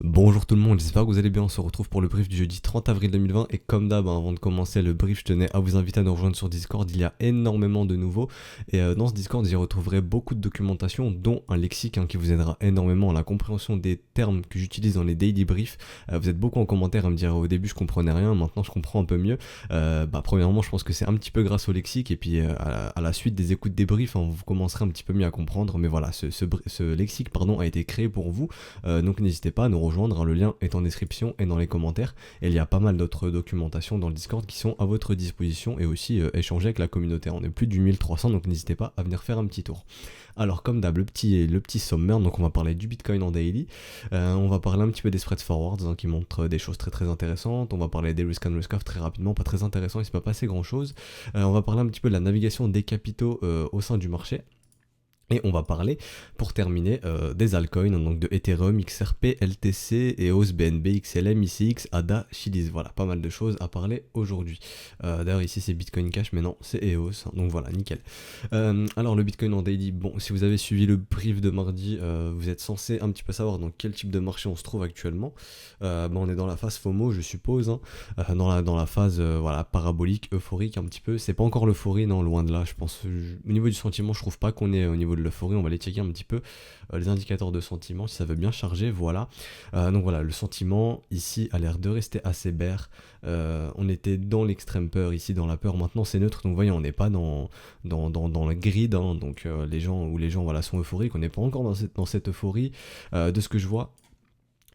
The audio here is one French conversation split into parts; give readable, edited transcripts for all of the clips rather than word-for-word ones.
Bonjour tout le monde, j'espère que vous allez bien, on se retrouve pour le brief du jeudi 30 avril 2020 et comme d'hab, avant de commencer le brief, je tenais à vous inviter à nous rejoindre sur Discord, il y a énormément de nouveaux et dans ce Discord, j'y retrouverai beaucoup de documentation dont un lexique qui vous aidera énormément à la compréhension des termes que j'utilise dans les daily briefs. Vous êtes beaucoup en commentaire à me dire au début je comprenais rien, maintenant je comprends un peu mieux. Premièrement, je pense que c'est un petit peu grâce au lexique et puis à la suite des écoutes des briefs, vous commencerez un petit peu mieux à comprendre, mais voilà, ce lexique a été créé pour vous. Donc n'hésitez pas à nous rejoindre, hein, le lien est en description et dans les commentaires. Et il y a pas mal d'autres documentations dans le Discord qui sont à votre disposition et aussi échanger avec la communauté. On est plus du 1300, donc n'hésitez pas à venir faire un petit tour. Alors comme d'hab, le petit sommaire, donc on va parler du Bitcoin en daily, on va parler un petit peu des spread forwards qui montrent des choses très très intéressantes, on va parler des risk and risk off très rapidement, pas très intéressant, il s'est pas passé grand chose, on va parler un petit peu de la navigation des capitaux au sein du marché. Et on va parler, pour terminer, des altcoins, donc de Ethereum, XRP, LTC, EOS, BNB, XLM, ICX, ADA, Chiliz. Voilà, pas mal de choses à parler aujourd'hui. D'ailleurs, ici c'est Bitcoin Cash, mais non, c'est EOS. Donc voilà, nickel. Alors, le Bitcoin en daily, bon, si vous avez suivi le brief de mardi, vous êtes censé un petit peu savoir dans quel type de marché on se trouve actuellement. On est dans la phase FOMO, je suppose, hein, dans la phase voilà, parabolique, euphorique un petit peu. C'est pas encore l'euphorie, non, loin de là, je pense. Au niveau du sentiment, je trouve pas qu'on est au niveau de l'euphorie, on va aller checker un petit peu les indicateurs de sentiment, si ça veut bien charger, voilà. Donc voilà, le sentiment ici a l'air de rester assez bear. On était dans l'extrême peur, ici dans la peur, maintenant c'est neutre, donc vous voyez, on n'est pas dans le grid, hein, donc les gens voilà, sont euphoriques, on n'est pas encore dans cette euphorie, de ce que je vois.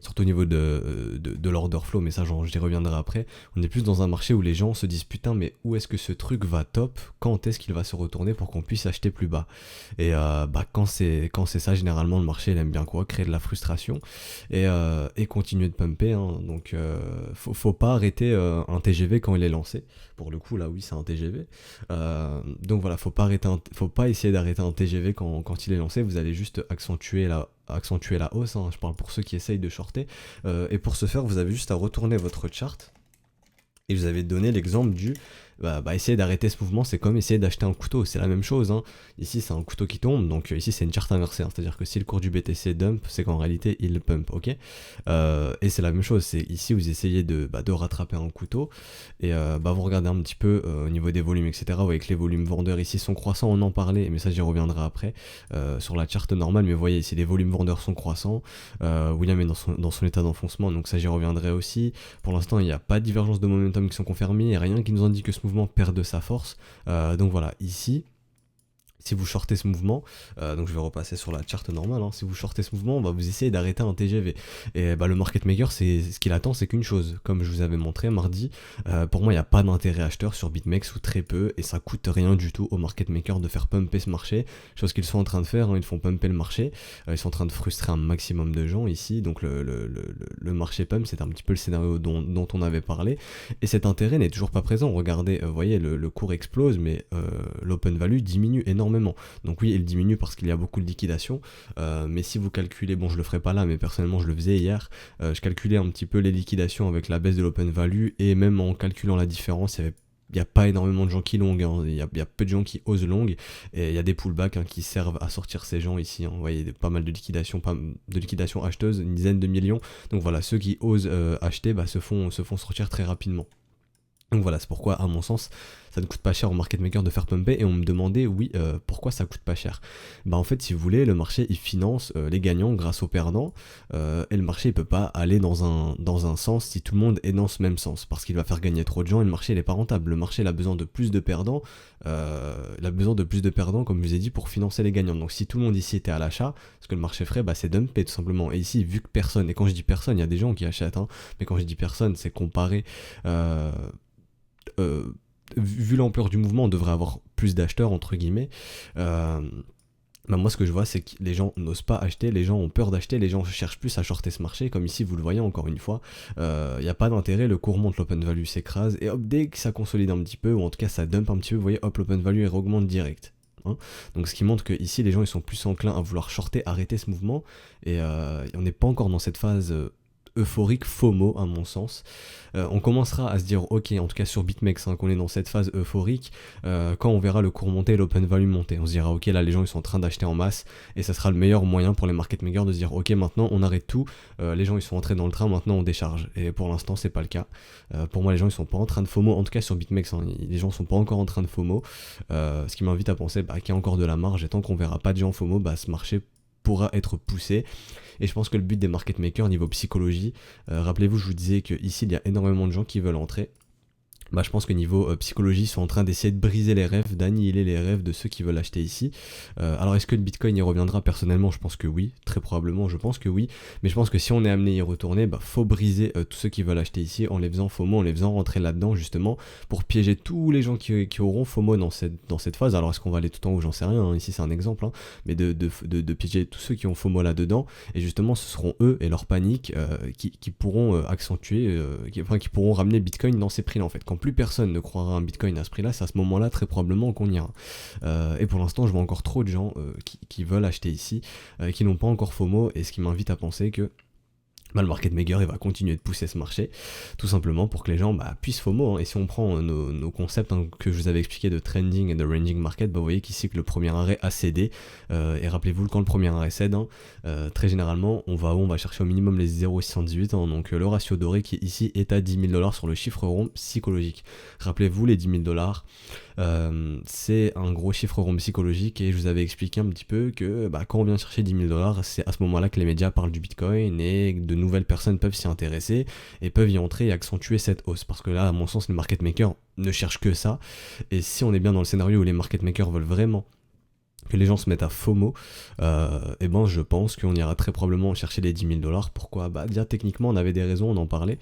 Surtout au niveau de l'order flow, mais ça j'y reviendrai après. On est plus dans un marché où les gens se disent putain, mais où est-ce que ce truc va top? Quand est-ce qu'il va se retourner pour qu'on puisse acheter plus bas? Et quand c'est ça, généralement le marché il aime bien quoi? Créer de la frustration et continuer de pumper, hein. Donc faut pas arrêter un TGV quand il est lancé. Pour le coup là oui c'est un TGV. Donc voilà, faut pas essayer d'arrêter un TGV quand il est lancé. Vous allez juste accentuer la hausse, hein. Je parle pour ceux qui essayent de shorter, et pour ce faire vous avez juste à retourner votre chart et vous avez donné l'exemple du essayer d'arrêter ce mouvement, c'est comme essayer d'acheter un couteau, c'est la même chose, hein. Ici c'est un couteau qui tombe, donc ici c'est une charte inversée, hein. C'est-à-dire que si le cours du BTC dump, c'est qu'en réalité il pump, ok. Et c'est la même chose, c'est ici vous essayez de rattraper un couteau, et vous regardez un petit peu au niveau des volumes, etc. Vous voyez que les volumes vendeurs ici sont croissants, on en parlait, mais ça j'y reviendrai après, sur la charte normale, mais vous voyez ici les volumes vendeurs sont croissants, William est dans son état d'enfoncement, donc ça j'y reviendrai aussi. Pour l'instant il n'y a pas de divergence de momentum qui sont confirmées, il n'y a rien qui nous indique que ce mouvement perd de sa force. Donc voilà, ici, si vous shortez ce mouvement, donc je vais repasser sur la charte normale, hein. Si vous shortez ce mouvement, vous essayez d'arrêter un TGV. Et le market maker, ce qu'il attend, c'est qu'une chose. Comme je vous avais montré mardi, pour moi, il n'y a pas d'intérêt acheteur sur BitMEX ou très peu, et ça coûte rien du tout au market maker de faire pumper ce marché. Chose qu'ils sont en train de faire, hein, ils font pumper le marché. Ils sont en train de frustrer un maximum de gens ici. Donc le marché pump, c'est un petit peu le scénario dont on avait parlé. Et cet intérêt n'est toujours pas présent. Regardez, vous voyez, le cours explose, mais l'open value diminue énormément. Donc oui, il diminue parce qu'il y a beaucoup de liquidation, mais si vous calculez, bon je le ferai pas là, mais personnellement je le faisais hier, je calculais un petit peu les liquidations avec la baisse de l'open value, et même en calculant la différence, il n'y a pas énormément de gens qui long, hein. Il y a peu de gens qui osent long, et il y a des pullbacks, hein, qui servent à sortir ces gens ici, hein. Vous voyez, pas mal de liquidations acheteuses, une dizaine de millions, donc voilà, ceux qui osent acheter se font sortir très rapidement. Donc voilà, c'est pourquoi, à mon sens, ça ne coûte pas cher au market maker de faire pumper, et on me demandait, oui, pourquoi ça coûte pas cher? En fait, si vous voulez, le marché, il finance les gagnants grâce aux perdants, et le marché, il peut pas aller dans un sens si tout le monde est dans ce même sens, parce qu'il va faire gagner trop de gens, et le marché, il est pas rentable. Le marché, il a besoin de plus de perdants, comme je vous ai dit, pour financer les gagnants. Donc si tout le monde ici était à l'achat, ce que le marché ferait, c'est dumper, tout simplement. Et ici, vu que personne, et quand je dis personne, il y a des gens qui achètent, hein, mais quand je dis personne, c'est comparé... vu l'ampleur du mouvement, on devrait avoir plus d'acheteurs, entre guillemets. Moi, ce que je vois, c'est que les gens n'osent pas acheter, les gens ont peur d'acheter, les gens cherchent plus à shorter ce marché, comme ici, vous le voyez encore une fois. Il n'y a pas d'intérêt, le cours monte, l'open value s'écrase, et hop, dès que ça consolide un petit peu, ou en tout cas ça dump un petit peu, vous voyez, hop, l'open value augmente direct. Hein. Donc ce qui montre que ici les gens ils sont plus enclins à vouloir shorter, arrêter ce mouvement, et on n'est pas encore dans cette phase euphorique, FOMO à mon sens. On commencera à se dire ok, en tout cas sur BitMEX, qu'on est dans cette phase euphorique, quand on verra le cours monter et l'open value monter. On se dira ok, là les gens ils sont en train d'acheter en masse, et ça sera le meilleur moyen pour les market makers de se dire ok, maintenant on arrête tout, les gens ils sont entrés dans le train, maintenant on décharge. Et pour l'instant c'est pas le cas. Pour moi les gens ils sont pas en train de FOMO, en tout cas sur BitMEX, les gens sont pas encore en train de FOMO, ce qui m'invite à penser qu'il y a encore de la marge, et tant qu'on verra pas de gens FOMO, ce marché pourra être poussé. Et je pense que le but des market makers niveau psychologie, rappelez-vous, je vous disais que ici il y a énormément de gens qui veulent entrer. Je pense que niveau psychologie, ils sont en train d'essayer de briser les rêves, d'annihiler les rêves de ceux qui veulent acheter ici. Alors est-ce que le Bitcoin y reviendra? Personnellement, je pense que oui, très probablement, je pense que oui. Mais je pense que si on est amené à y retourner, faut briser tous ceux qui veulent acheter ici en les faisant FOMO, en les faisant rentrer là-dedans justement, pour piéger tous les gens qui auront FOMO dans cette phase. Alors est-ce qu'on va aller tout en haut? J'en sais rien, ici c'est un exemple, mais de piéger tous ceux qui ont FOMO là-dedans. Et justement, ce seront eux et leur panique qui pourront accentuer, qui pourront ramener Bitcoin dans ces prix-là en fait. Quand plus personne ne croira un Bitcoin à ce prix-là, c'est à ce moment-là très probablement qu'on ira. Et pour l'instant, je vois encore trop de gens qui veulent acheter ici, qui n'ont pas encore FOMO, et ce qui m'invite à penser que le market maker il va continuer de pousser ce marché, tout simplement pour que les gens puissent FOMO. Et si on prend nos concepts que je vous avais expliqué de trending et de ranging market, vous voyez qu'ici que le premier arrêt a cédé, et rappelez-vous, quand le premier arrêt cède, très généralement on va chercher au minimum les 0,618, donc le ratio doré qui ici est à 10 000 $ sur le chiffre rond psychologique. Rappelez-vous, les 10 000 $, c'est un gros chiffre rond psychologique, et je vous avais expliqué un petit peu que quand on vient chercher 10 000 $, c'est à ce moment-là que les médias parlent du Bitcoin, et de nouvelles personnes peuvent s'y intéresser et peuvent y entrer et accentuer cette hausse, parce que là à mon sens les market makers ne cherchent que ça. Et si on est bien dans le scénario où les market makers veulent vraiment que les gens se mettent à FOMO, je pense qu'on ira très probablement chercher les 10 000 $. Pourquoi? Déjà techniquement on avait des raisons, on en parlait.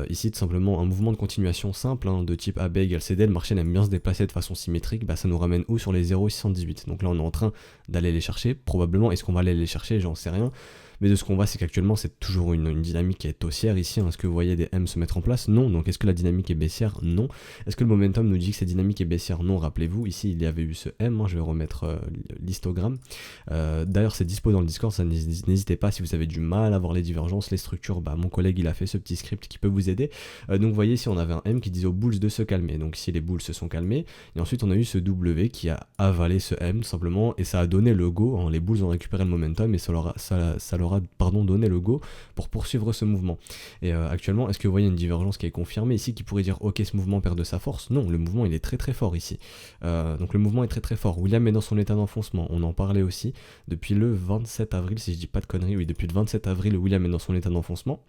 Ici tout simplement un mouvement de continuation simple, de type AB égale CD, le marché aime bien se déplacer de façon symétrique, ça nous ramène où? Sur les 0,618. Donc là on est en train d'aller les chercher, probablement. Est-ce qu'on va aller les chercher? J'en sais rien. Mais de ce qu'on voit, c'est qu'actuellement, c'est toujours une dynamique qui est haussière ici. Est-ce que vous voyez des M se mettre en place? Non. Donc est-ce que la dynamique est baissière? Non. Est-ce que le momentum nous dit que cette dynamique est baissière? Non. Rappelez-vous, ici, il y avait eu ce M. Je vais remettre l'histogramme. D'ailleurs, c'est dispo dans le Discord. Ça, n'hésitez pas si vous avez du mal à voir les divergences, les structures. Mon collègue, il a fait ce petit script qui peut vous aider. Donc vous voyez, ici, on avait un M qui disait aux bulls de se calmer. Donc ici, les bulls se sont calmés. Et ensuite, on a eu ce W qui a avalé ce M, simplement. Et ça a donné le go. Les bulls ont récupéré le momentum et ça leur a donné le go pour poursuivre ce mouvement. Et actuellement, est-ce que vous voyez une divergence qui est confirmée ici, qui pourrait dire ok, ce mouvement perd de sa force? Non, le mouvement il est très très fort ici. Donc le mouvement est très très fort. William est dans son état d'enfoncement, on en parlait aussi depuis le 27 avril, si je dis pas de conneries, oui, depuis le 27 avril, William est dans son état d'enfoncement.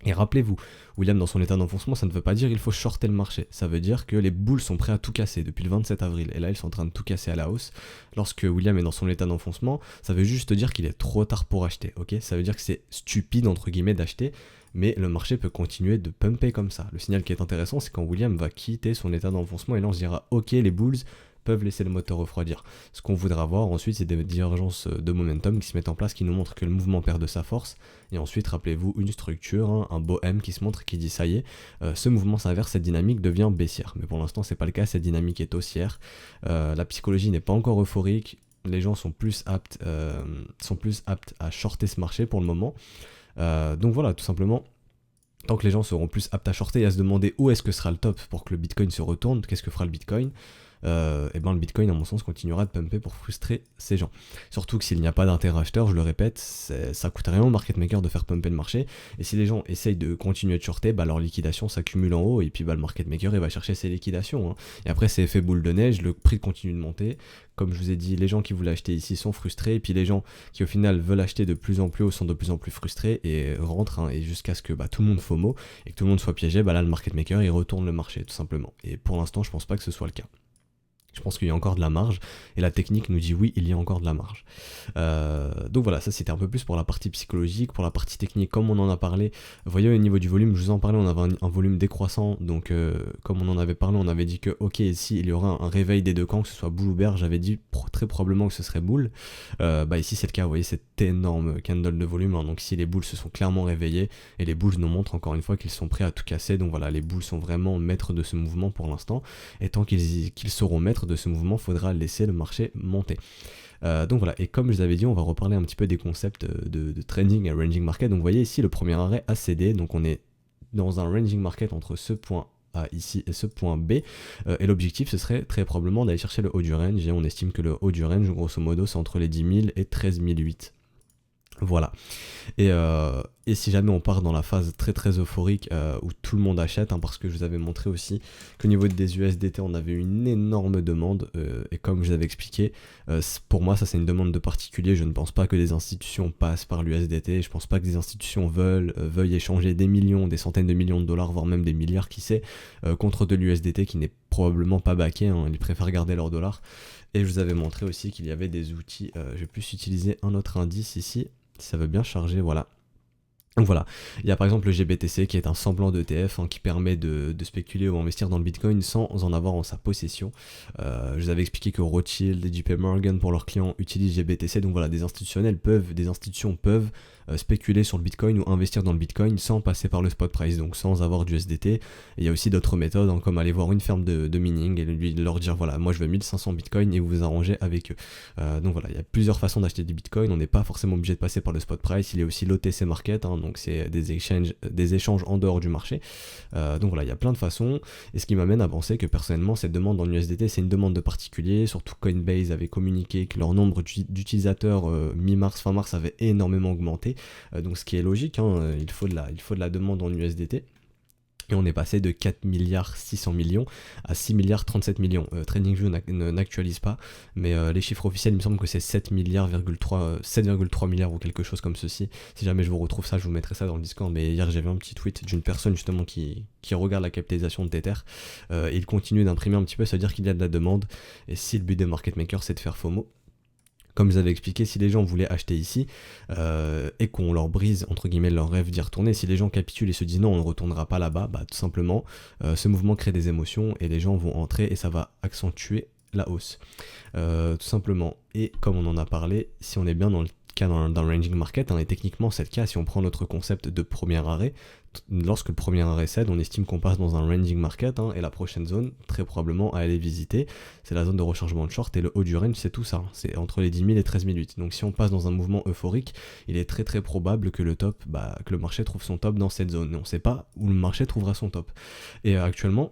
Et rappelez-vous, William dans son état d'enfoncement, ça ne veut pas dire il faut shorter le marché, ça veut dire que les bulls sont prêts à tout casser depuis le 27 avril, et là ils sont en train de tout casser à la hausse. Lorsque William est dans son état d'enfoncement, ça veut juste dire qu'il est trop tard pour acheter, ok? Ça veut dire que c'est stupide entre guillemets d'acheter, mais le marché peut continuer de pumper comme ça. Le signal qui est intéressant, c'est quand William va quitter son état d'enfoncement, et là on se dira ok, les bulls peuvent laisser le moteur refroidir. Ce qu'on voudra voir ensuite, c'est des divergences de momentum qui se mettent en place, qui nous montrent que le mouvement perd de sa force, et ensuite rappelez-vous une structure, un beau M qui se montre, qui dit ça y est, ce mouvement s'inverse, cette dynamique devient baissière. Mais pour l'instant c'est pas le cas, cette dynamique est haussière, la psychologie n'est pas encore euphorique, les gens sont plus aptes à shorter ce marché pour le moment, donc voilà, tout simplement. Tant que les gens seront plus aptes à shorter et à se demander où est-ce que sera le top pour que le Bitcoin se retourne, qu'est-ce que fera le Bitcoin, le Bitcoin à mon sens continuera de pumper pour frustrer ces gens. Surtout que s'il n'y a pas d'intérêt acheteur, je le répète, ça coûte rien au market maker de faire pumper le marché, et si les gens essayent de continuer de shorter, leur liquidation s'accumule en haut, et puis le market maker il va chercher ses liquidations, et après c'est effet boule de neige, le prix continue de monter. Comme je vous ai dit, les gens qui voulaient acheter ici sont frustrés, et puis les gens qui au final veulent acheter de plus en plus haut sont de plus en plus frustrés et rentrent, et jusqu'à ce que tout le monde FOMO et que tout le monde soit piégé, là le market maker il retourne le marché tout simplement. Et pour l'instant je pense pas que ce soit le cas. Je pense qu'il y a encore de la marge, et la technique nous dit oui, il y a encore de la marge. Donc voilà, ça c'était un peu plus pour la partie psychologique. Pour la partie technique, comme on en a parlé, vous voyez au niveau du volume, je vous en parlais, on avait un volume décroissant, donc comme on en avait parlé, on avait dit que ok, ici il y aura un réveil des deux camps, que ce soit bull ou bear, j'avais dit très probablement que ce serait bull. Ici c'est le cas, vous voyez cet énorme candle de volume, donc ici les bulls se sont clairement réveillés, et les bulls nous montrent encore une fois qu'ils sont prêts à tout casser. Donc voilà, les bulls sont vraiment maîtres de ce mouvement pour l'instant, et tant qu'ils seront maîtres, connaître de ce mouvement, il faudra laisser le marché monter. Donc voilà, et comme je vous avais dit, on va reparler un petit peu des concepts de trading et ranging market. Donc vous voyez ici le premier arrêt a cédé, donc on est dans un ranging market entre ce point A ici et ce point B, et l'objectif ce serait très probablement d'aller chercher le haut du range, et on estime que le haut du range grosso modo c'est entre les 10 000 et 13 008. Voilà. Et si jamais on part dans la phase très très euphorique où tout le monde achète, parce que je vous avais montré aussi qu'au niveau des USDT on avait une énorme demande, et comme je vous avais expliqué, pour moi ça c'est une demande de particulier. Je ne pense pas que des institutions passent par l'USDT, je pense pas que des institutions veuillent échanger des millions, des centaines de millions de dollars, voire même des milliards qui sait, contre de l'USDT qui n'est probablement pas backé, ils préfèrent garder leur dollar. Et je vous avais montré aussi qu'il y avait des outils, je vais plus utiliser un autre indice ici, si ça veut bien charger, voilà. Donc voilà, il y a par exemple le GBTC qui est un semblant d'ETF qui permet de spéculer ou investir dans le Bitcoin sans en avoir en sa possession. Je vous avais expliqué que Rothschild et JP Morgan pour leurs clients utilisent GBTC, donc voilà, des institutions peuvent spéculer sur le Bitcoin ou investir dans le Bitcoin sans passer par le spot price, donc sans avoir du USDT. Et il y a aussi d'autres méthodes, comme aller voir une ferme de mining et leur dire voilà, moi je veux 1500 Bitcoin et vous vous arrangez avec eux. Donc voilà, il y a plusieurs façons d'acheter du Bitcoin, on n'est pas forcément obligé de passer par le spot price, il y a aussi l'OTC market, donc c'est des échanges en dehors du marché. Donc voilà, il y a plein de façons, et ce qui m'amène à penser que personnellement cette demande en USDT c'est une demande de particulier, surtout Coinbase avait communiqué que leur nombre d'utilisateurs mi-mars, fin mars avait énormément augmenté. Donc ce qui est logique, il faut de la demande en USDT. Et on est passé de 4 milliards 600 millions à 6 milliards 37 millions. TradingView n'actualise pas, mais les chiffres officiels, il me semble que c'est 7,3 milliards ou quelque chose comme ceci. Si jamais je vous retrouve ça, je vous mettrai ça dans le Discord. Mais hier, j'avais un petit tweet d'une personne justement qui regarde la capitalisation de Tether. Et il continue d'imprimer un petit peu, c'est-à-dire qu'il y a de la demande. Et si le but des market makers, c'est de faire FOMO, comme je vous avais expliqué, si les gens voulaient acheter ici et qu'on leur brise entre guillemets leur rêve d'y retourner, si les gens capitulent et se disent non on ne retournera pas là-bas, tout simplement ce mouvement crée des émotions et les gens vont entrer et ça va accentuer la hausse, tout simplement. Et comme on en a parlé, si on est bien dans le cas dans le ranging market, et techniquement c'est le cas si on prend notre concept de premier arrêt. Lorsque le premier arrêt cède, on estime qu'on passe dans un ranging market, et la prochaine zone, très probablement à aller visiter, c'est la zone de rechargement de short, et le haut du range, c'est tout ça, c'est entre les 10 000 et 13 008. Donc si on passe dans un mouvement euphorique, il est très très probable que que le marché trouve son top dans cette zone, et on ne sait pas où le marché trouvera son top. Et actuellement,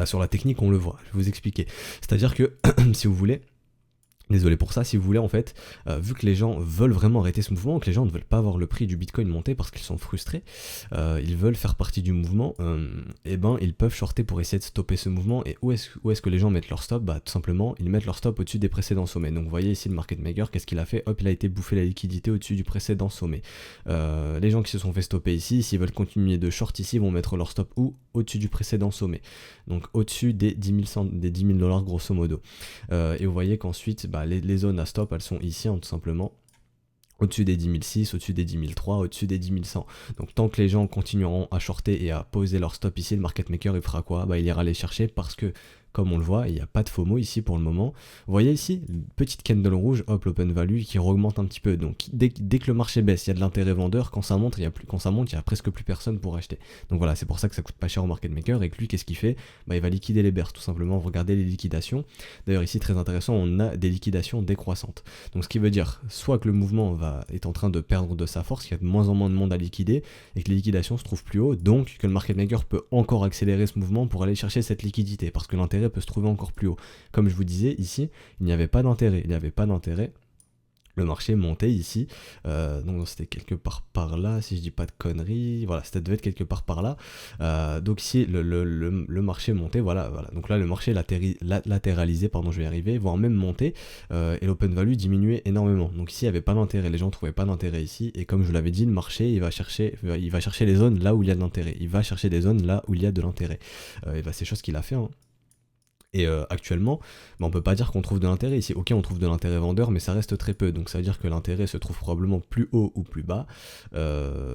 sur la technique, on le voit, je vais vous expliquer. C'est-à-dire que, si vous voulez, désolé pour ça, si vous voulez vu que les gens veulent vraiment arrêter ce mouvement, que les gens ne veulent pas voir le prix du Bitcoin monter parce qu'ils sont frustrés, ils veulent faire partie du mouvement, ils peuvent shorter pour essayer de stopper ce mouvement. Et où est-ce que les gens mettent leur stop ? Tout simplement, ils mettent leur stop au-dessus des précédents sommets. Donc vous voyez ici le market maker, qu'est-ce qu'il a fait ? Hop, il a été bouffé la liquidité au-dessus du précédent sommet. Les gens qui se sont fait stopper ici, s'ils veulent continuer de short ici, vont mettre leur stop où ? Au-dessus du précédent sommet. Donc au-dessus des 10 000 $ grosso modo. Et vous voyez qu'ensuite, les zones à stop, elles sont ici, tout simplement. Au-dessus des 10 006, au-dessus des 10 003, au-dessus des 10 100. Donc tant que les gens continueront à shorter et à poser leur stop ici, le market maker il fera quoi ? Il ira les chercher parce que, comme on le voit, il n'y a pas de FOMO ici pour le moment. Vous voyez ici, une petite candle rouge, hop, l'open value qui augmente un petit peu. Donc dès que le marché baisse, il y a de l'intérêt vendeur. Quand ça monte, il y a presque plus personne pour acheter. Donc voilà, c'est pour ça que ça coûte pas cher au market maker. Et que lui, qu'est-ce qu'il fait ? Il va liquider les bears, tout simplement. Regardez les liquidations. D'ailleurs ici, très intéressant, on a des liquidations décroissantes. Donc ce qui veut dire, soit que le mouvement est en train de perdre de sa force, qu'il y a de moins en moins de monde à liquider, et que les liquidations se trouvent plus haut, donc que le market maker peut encore accélérer ce mouvement pour aller chercher cette liquidité, parce que l'intérêt peut se trouver encore plus haut. Comme je vous disais ici, il n'y avait pas d'intérêt, le marché montait ici, donc c'était quelque part par là, si je dis pas de conneries, voilà, ça devait être quelque part par là, donc ici le marché montait, voilà, donc là le marché latéralisé, je vais y arriver, voire même monter, et l'open value diminuait énormément, donc ici il n'y avait pas d'intérêt, les gens ne trouvaient pas d'intérêt ici, et comme je vous l'avais dit, le marché il va chercher les zones là où il y a de l'intérêt, il va chercher des zones là où il y a de l'intérêt, et c'est chose qu'il a fait, Et actuellement, on peut pas dire qu'on trouve de l'intérêt ici. Ok, on trouve de l'intérêt vendeur, mais ça reste très peu. Donc ça veut dire que l'intérêt se trouve probablement plus haut ou plus bas.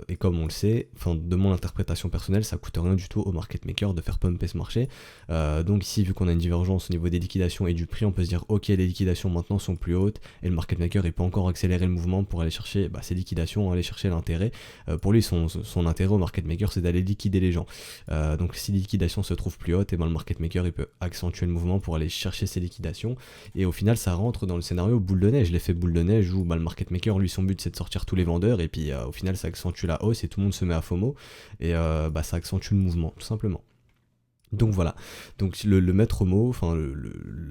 Et comme on le sait, de mon interprétation personnelle, ça coûte rien du tout au market maker de faire pumper ce marché. Donc ici, vu qu'on a une divergence au niveau des liquidations et du prix, on peut se dire ok, les liquidations maintenant sont plus hautes et le market maker il peut encore accélérer le mouvement pour aller chercher ces liquidations, aller chercher l'intérêt. Pour lui, son intérêt au market maker, c'est d'aller liquider les gens. Donc si les liquidations se trouvent plus hautes, et le market maker il peut accentuer le mouvement pour aller chercher ses liquidations. Et au final, ça rentre dans le scénario boule de neige, l'effet boule de neige où le market maker, lui, son but c'est de sortir tous les vendeurs, et puis au final, ça accentue la hausse et tout le monde se met à FOMO, et ça accentue le mouvement, tout simplement. Donc voilà, donc le maître mot, enfin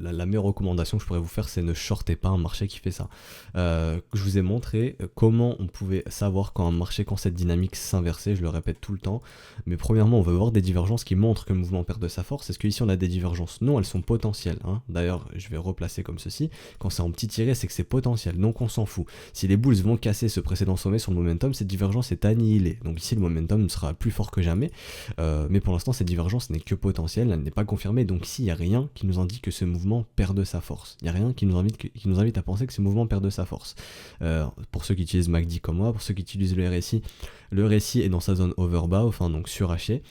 la meilleure recommandation que je pourrais vous faire, c'est ne shortez pas un marché qui fait ça. Je vous ai montré comment on pouvait savoir quand un marché, quand cette dynamique s'inversait, je le répète tout le temps, mais premièrement on veut voir des divergences qui montrent que le mouvement perd de sa force. Est-ce qu'ici on a des divergences? Non, elles sont potentielles, hein. D'ailleurs je vais replacer comme ceci, quand c'est en petit tiré c'est que c'est potentiel, donc on s'en fout. Si les bulls vont casser ce précédent sommet sur le momentum, cette divergence est annihilée, donc ici le momentum sera plus fort que jamais, mais pour l'instant cette divergence n'est que potentielle, elle n'est pas confirmée, donc ici il n'y a rien qui nous indique que ce mouvement perd de sa force. Il n'y a rien qui nous invite à penser que ce mouvement perd de sa force. Pour ceux qui utilisent MACD comme moi, pour ceux qui utilisent le RSI est dans sa zone overbought, enfin donc suracheté,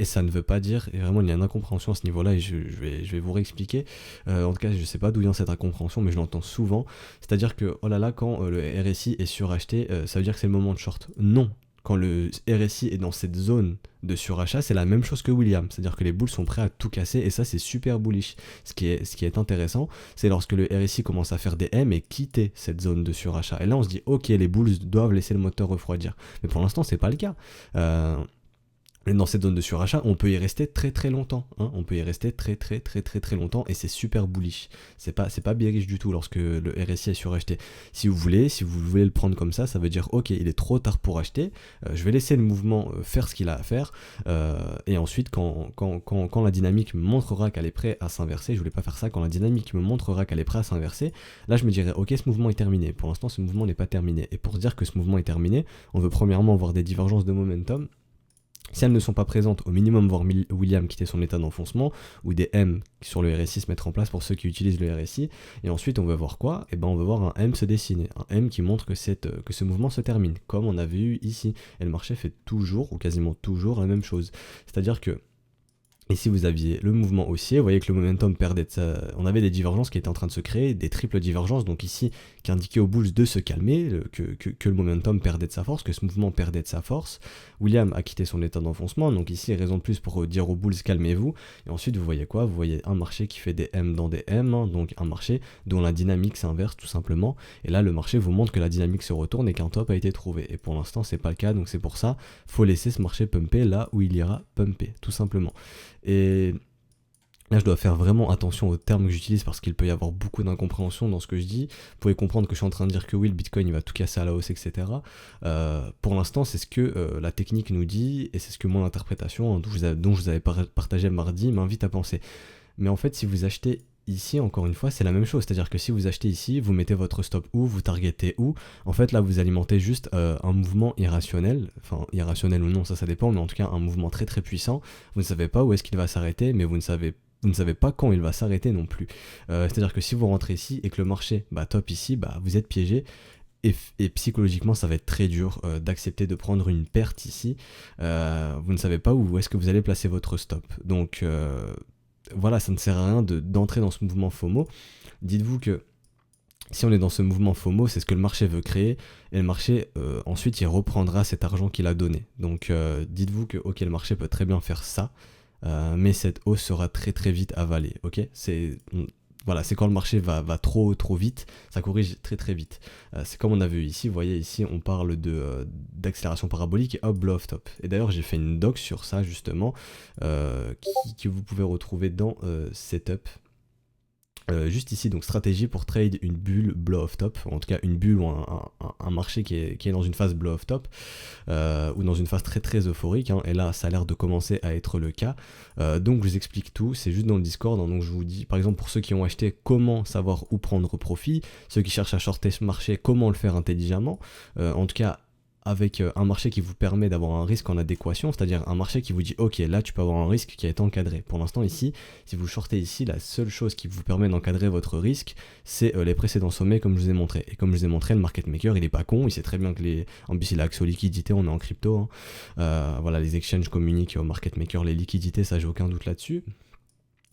et ça ne veut pas dire, et vraiment il y a une incompréhension à ce niveau-là, et je vais vous réexpliquer. En tout cas, je sais pas d'où vient cette incompréhension, mais je l'entends souvent. C'est-à-dire que, oh là là, quand le RSI est suracheté, ça veut dire que c'est le moment de short. Non. Quand le RSI est dans cette zone de surachat, c'est la même chose que William, c'est-à-dire que les bulls sont prêts à tout casser, et ça c'est super bullish. Ce qui est intéressant, c'est lorsque le RSI commence à faire des M et quitter cette zone de surachat. Et là on se dit ok, les bulls doivent laisser le moteur refroidir. Mais pour l'instant c'est pas le cas. Dans cette zone de surachat, on peut y rester très très longtemps, hein. On peut y rester très très très très très longtemps, et c'est super bullish. C'est pas bearish du tout lorsque le RSI est suracheté. Si vous voulez le prendre comme ça veut dire ok, il est trop tard pour acheter, je vais laisser le mouvement faire ce qu'il a à faire, et ensuite quand la dynamique me montrera qu'elle est prête à s'inverser, je voulais pas faire ça, quand la dynamique me montrera qu'elle est prête à s'inverser, là je me dirais ok, ce mouvement est terminé. Pour l'instant ce mouvement n'est pas terminé, et pour dire que ce mouvement est terminé, on veut premièrement voir des divergences de momentum. Si elles ne sont pas présentes, au minimum voir William quitter son état d'enfoncement, ou des M sur le RSI se mettre en place pour ceux qui utilisent le RSI, et ensuite on va voir quoi? Et ben on va voir un M se dessiner, un M qui montre que ce mouvement se termine, comme on avait eu ici, et le marché fait toujours, ou quasiment toujours, la même chose. C'est-à-dire que ici vous aviez le mouvement haussier, vous voyez que le momentum perdait on avait des divergences qui étaient en train de se créer, des triples divergences, donc ici qui indiquait aux bulls de se calmer, que le momentum perdait de sa force, que ce mouvement perdait de sa force. William a quitté son état d'enfoncement, donc ici raison de plus pour dire aux bulls calmez-vous, et ensuite vous voyez quoi? Vous voyez un marché qui fait des M dans des M, hein, donc un marché dont la dynamique s'inverse tout simplement, et là le marché vous montre que la dynamique se retourne et qu'un top a été trouvé, et pour l'instant c'est pas le cas, donc c'est pour ça, faut laisser ce marché pumper là où il ira pumper, tout simplement. Et là, je dois faire vraiment attention aux termes que j'utilise parce qu'il peut y avoir beaucoup d'incompréhension dans ce que je dis. Vous pouvez comprendre que je suis en train de dire que oui, le Bitcoin il va tout casser à la hausse, etc. Pour l'instant, c'est ce que la technique nous dit et c'est ce que mon interprétation, dont je vous avais partagé mardi, m'invite à penser. Mais en fait, si vous achetez ici, encore une fois, c'est la même chose. C'est-à-dire que si vous achetez ici, vous mettez votre stop où, vous targetez où. En fait, là, vous alimentez juste un mouvement irrationnel. Enfin, irrationnel ou non, ça dépend. Mais en tout cas, un mouvement très très puissant. Vous ne savez pas où est-ce qu'il va s'arrêter, mais vous ne savez pas quand il va s'arrêter non plus. C'est-à-dire que si vous rentrez ici et que le marché top ici, vous êtes piégé. Et psychologiquement, ça va être très dur d'accepter de prendre une perte ici. Vous ne savez pas où est-ce que vous allez placer votre stop. Donc voilà, ça ne sert à rien d'entrer dans ce mouvement FOMO. Dites-vous que si on est dans ce mouvement FOMO, c'est ce que le marché veut créer, et le marché, ensuite, il reprendra cet argent qu'il a donné. Donc dites-vous que ok, le marché peut très bien faire ça, mais cette hausse sera très très vite avalée. Ok, voilà, c'est quand le marché va trop vite, ça corrige très très vite. C'est comme on a vu ici, vous voyez ici on parle d'accélération parabolique et hop, blow off top. Et d'ailleurs j'ai fait une doc sur ça justement, que vous pouvez retrouver dans Setup. Juste ici, donc stratégie pour trade une bulle blow off top, en tout cas une bulle ou un marché qui est dans une phase blow off top, ou dans une phase très très euphorique, hein, et là ça a l'air de commencer à être le cas. Donc je vous explique tout, c'est juste dans le Discord, hein, donc je vous dis par exemple pour ceux qui ont acheté, comment savoir où prendre profit, ceux qui cherchent à shorter ce marché, comment le faire intelligemment, en tout cas avec un marché qui vous permet d'avoir un risque en adéquation, c'est-à-dire un marché qui vous dit ok, là tu peux avoir un risque qui est encadré. Pour l'instant ici, si vous shortez ici, la seule chose qui vous permet d'encadrer votre risque, c'est les précédents sommets comme je vous ai montré. Et comme je vous ai montré, le market maker il est pas con, il sait très bien que en plus il a accès aux liquidités, on est en crypto, hein. Voilà, les exchanges communiquent au market maker les liquidités, ça j'ai aucun doute là-dessus.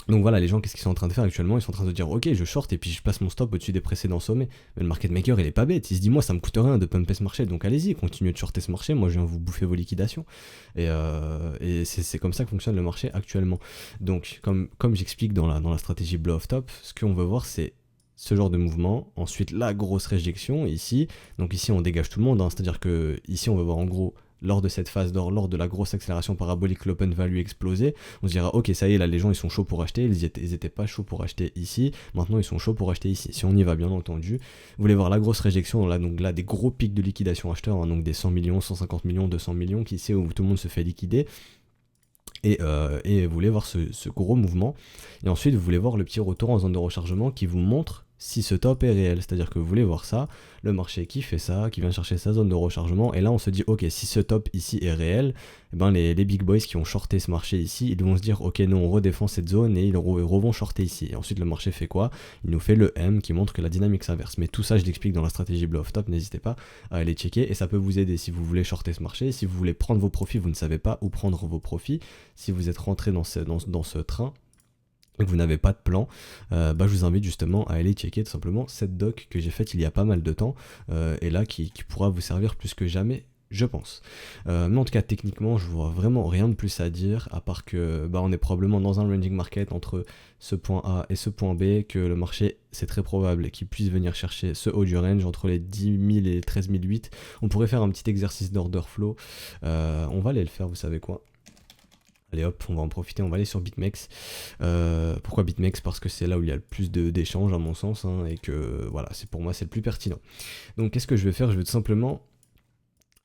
Donc voilà, les gens, qu'est-ce qu'ils sont en train de faire actuellement? Ils sont en train de dire, ok, je short et puis je place mon stop au-dessus des précédents sommets. Mais le market maker, il est pas bête. Il se dit, moi, ça me coûte rien de pumper ce marché. Donc allez-y, continuez de shorter ce marché. Moi, je viens vous bouffer vos liquidations. Et c'est comme ça que fonctionne le marché actuellement. Donc, comme j'explique dans la stratégie blow off top, ce qu'on veut voir, c'est ce genre de mouvement. Ensuite, la grosse réjection ici. Donc ici, on dégage tout le monde, hein. C'est-à-dire que ici, on va voir en gros lors de cette phase d'or, lors de la grosse accélération parabolique, l'open value explosé, on se dira ok, ça y est, là les gens ils sont chauds pour acheter, ils étaient pas chauds pour acheter ici, maintenant ils sont chauds pour acheter ici. Si on y va, bien entendu, vous voulez voir la grosse réjection, là, donc là des gros pics de liquidation acheteurs, hein, donc des 100 millions, 150 millions, 200 millions, qui sait où tout le monde se fait liquider. Et vous voulez voir ce gros mouvement. Et ensuite, vous voulez voir le petit retour en zone de rechargement qui vous montre si ce top est réel. C'est-à-dire que vous voulez voir ça, le marché qui fait ça, qui vient chercher sa zone de rechargement. Et là, on se dit, ok, si ce top ici est réel, eh ben les big boys qui ont shorté ce marché ici, ils vont se dire, ok, nous on redéfend cette zone et ils vont shorter ici. Et ensuite, le marché fait quoi? Il nous fait le M qui montre que la dynamique s'inverse. Mais tout ça, je l'explique dans la stratégie blow off top. N'hésitez pas à aller checker et ça peut vous aider si vous voulez shorter ce marché. Si vous voulez prendre vos profits, vous ne savez pas où prendre vos profits. Si vous êtes rentré dans ce train et que vous n'avez pas de plan, je vous invite justement à aller checker tout simplement cette doc que j'ai faite il y a pas mal de temps et là qui pourra vous servir plus que jamais, je pense. Mais en tout cas, techniquement, je vois vraiment rien de plus à dire, à part que on est probablement dans un ranging market entre ce point A et ce point B, que le marché, c'est très probable qu'il puisse venir chercher ce haut du range entre les 10 000 et les 13 008. On pourrait faire un petit exercice d'order flow. On va aller le faire, vous savez quoi? Allez hop, on va en profiter, on va aller sur BitMEX. Pourquoi BitMEX? Parce que c'est là où il y a le plus d'échanges à mon sens, hein, et que voilà, pour moi c'est le plus pertinent. Donc qu'est-ce que je vais faire? Je vais tout simplement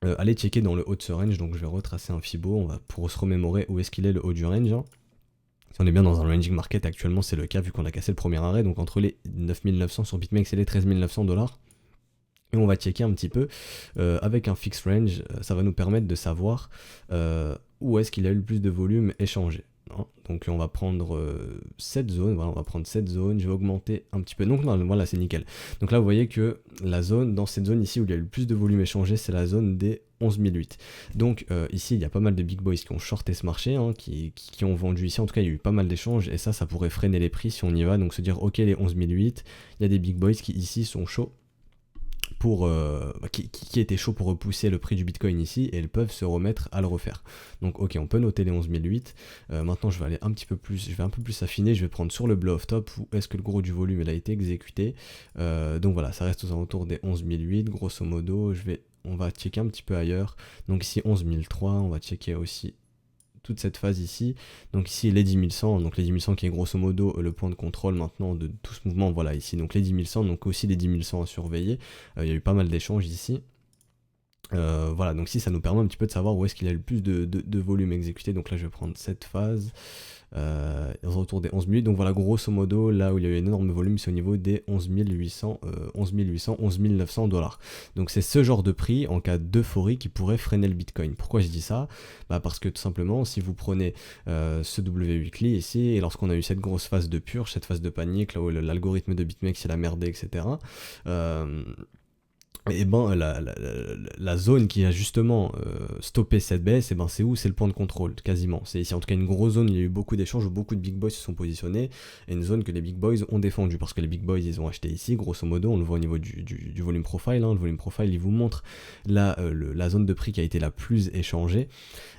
aller checker dans le haut de ce range, donc je vais retracer un Fibo, pour se remémorer où est-ce qu'il est le haut du range. Hein. Si on est bien dans un ranging market, actuellement c'est le cas vu qu'on a cassé le premier arrêt, donc entre les 9900 sur BitMEX et les 13 900 $. Et on va checker un petit peu avec un fixed range, ça va nous permettre de savoir où est-ce qu'il a eu le plus de volume échangé. Hein. Donc on va prendre cette zone, voilà, on va prendre cette zone, je vais augmenter un petit peu. Donc non, voilà, c'est nickel. Donc là vous voyez que la zone, dans cette zone ici où il y a eu le plus de volume échangé, c'est la zone des 11 008. Donc ici il y a pas mal de big boys qui ont shorté ce marché, hein, qui ont vendu ici, en tout cas il y a eu pas mal d'échanges et ça pourrait freiner les prix si on y va, donc se dire ok les 11 008, il y a des big boys qui ici sont chauds. Qui était chaud pour repousser le prix du Bitcoin ici et elles peuvent se remettre à le refaire. Donc ok, on peut noter les 11 008. Maintenant je vais aller un peu plus affiner, je vais prendre sur le blow off top où est-ce que le gros du volume il a été exécuté. Donc voilà, ça reste aux alentours des 11 008 grosso modo. On va checker un petit peu ailleurs. Donc ici 11 003, on va checker aussi toute cette phase ici, donc ici les 10 100, donc les 10 100 qui est grosso modo le point de contrôle maintenant de tout ce mouvement, voilà ici, donc les 10 100, donc aussi les 10 100 à surveiller, il y a eu pas mal d'échanges ici. Voilà, donc si ça nous permet un petit peu de savoir où est-ce qu'il y a le plus de volume exécuté, donc là je vais prendre cette phase, autour des 11 008, donc voilà grosso modo là où il y a eu un énorme volume c'est au niveau des 11 800, 11 900 $. Donc c'est ce genre de prix en cas d'euphorie qui pourrait freiner le Bitcoin. Pourquoi je dis ça? Parce que tout simplement si vous prenez ce W weekly ici et lorsqu'on a eu cette grosse phase de purge, cette phase de panique là où l'algorithme de BitMEX il a merdé etc. Et la zone qui a justement stoppé cette baisse, et c'est où? C'est le point de contrôle, quasiment. C'est ici, en tout cas une grosse zone, il y a eu beaucoup d'échanges où beaucoup de big boys se sont positionnés, et une zone que les big boys ont défendu, parce que les big boys ils ont acheté ici, grosso modo, on le voit au niveau du volume profile, hein. Le volume profile il vous montre la zone de prix qui a été la plus échangée,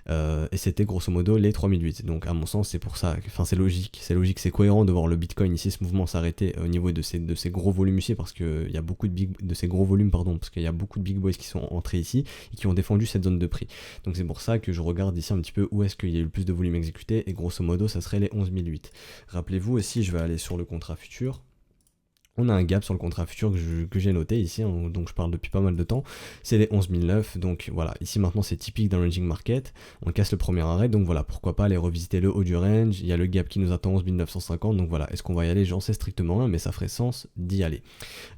et c'était grosso modo les 3008. Donc à mon sens c'est pour ça, enfin c'est logique, c'est cohérent de voir le Bitcoin ici, ce mouvement s'arrêter au niveau de ces gros volumes ici, parce qu'il y a beaucoup de ces gros volumes, parce qu'il y a beaucoup de big boys qui sont entrés ici et qui ont défendu cette zone de prix. Donc c'est pour ça que je regarde ici un petit peu où est-ce qu'il y a eu le plus de volume exécuté, et grosso modo ça serait les 11 008. Rappelez-vous aussi, je vais aller sur le contrat futur. On a un gap sur le contrat futur que j'ai noté ici, hein, donc je parle depuis pas mal de temps, c'est les 11 009, donc voilà, ici maintenant c'est typique d'un ranging market, on casse le premier arrêt, donc voilà, pourquoi pas aller revisiter le haut du range, il y a le gap qui nous attend 11 950, donc voilà, est-ce qu'on va y aller? J'en sais strictement rien, mais ça ferait sens d'y aller.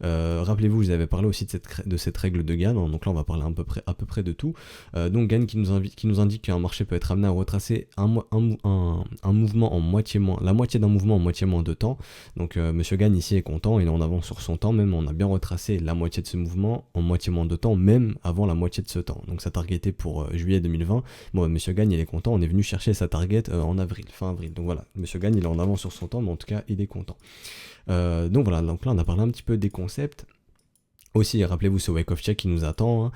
Rappelez-vous, je vous avais parlé aussi de cette règle de Gann, hein, donc là on va parler à peu près de tout, donc Gann qui nous indique qu'un marché peut être amené à retracer un mouvement en moitié moins, la moitié d'un mouvement en moitié moins de temps, donc Monsieur Gann ici est content, il est en avance sur son temps, même on a bien retracé la moitié de ce mouvement en moitié moins de temps, même avant la moitié de ce temps. Donc sa target pour juillet 2020. Bon, Monsieur Gagne, il est content, on est venu chercher sa target en avril, fin avril. Donc voilà, Monsieur Gagne, il est en avance sur son temps, mais en tout cas, il est content. Donc voilà, donc là on a parlé un petit peu des concepts. Aussi, rappelez-vous ce wake of check qui nous attend, hein.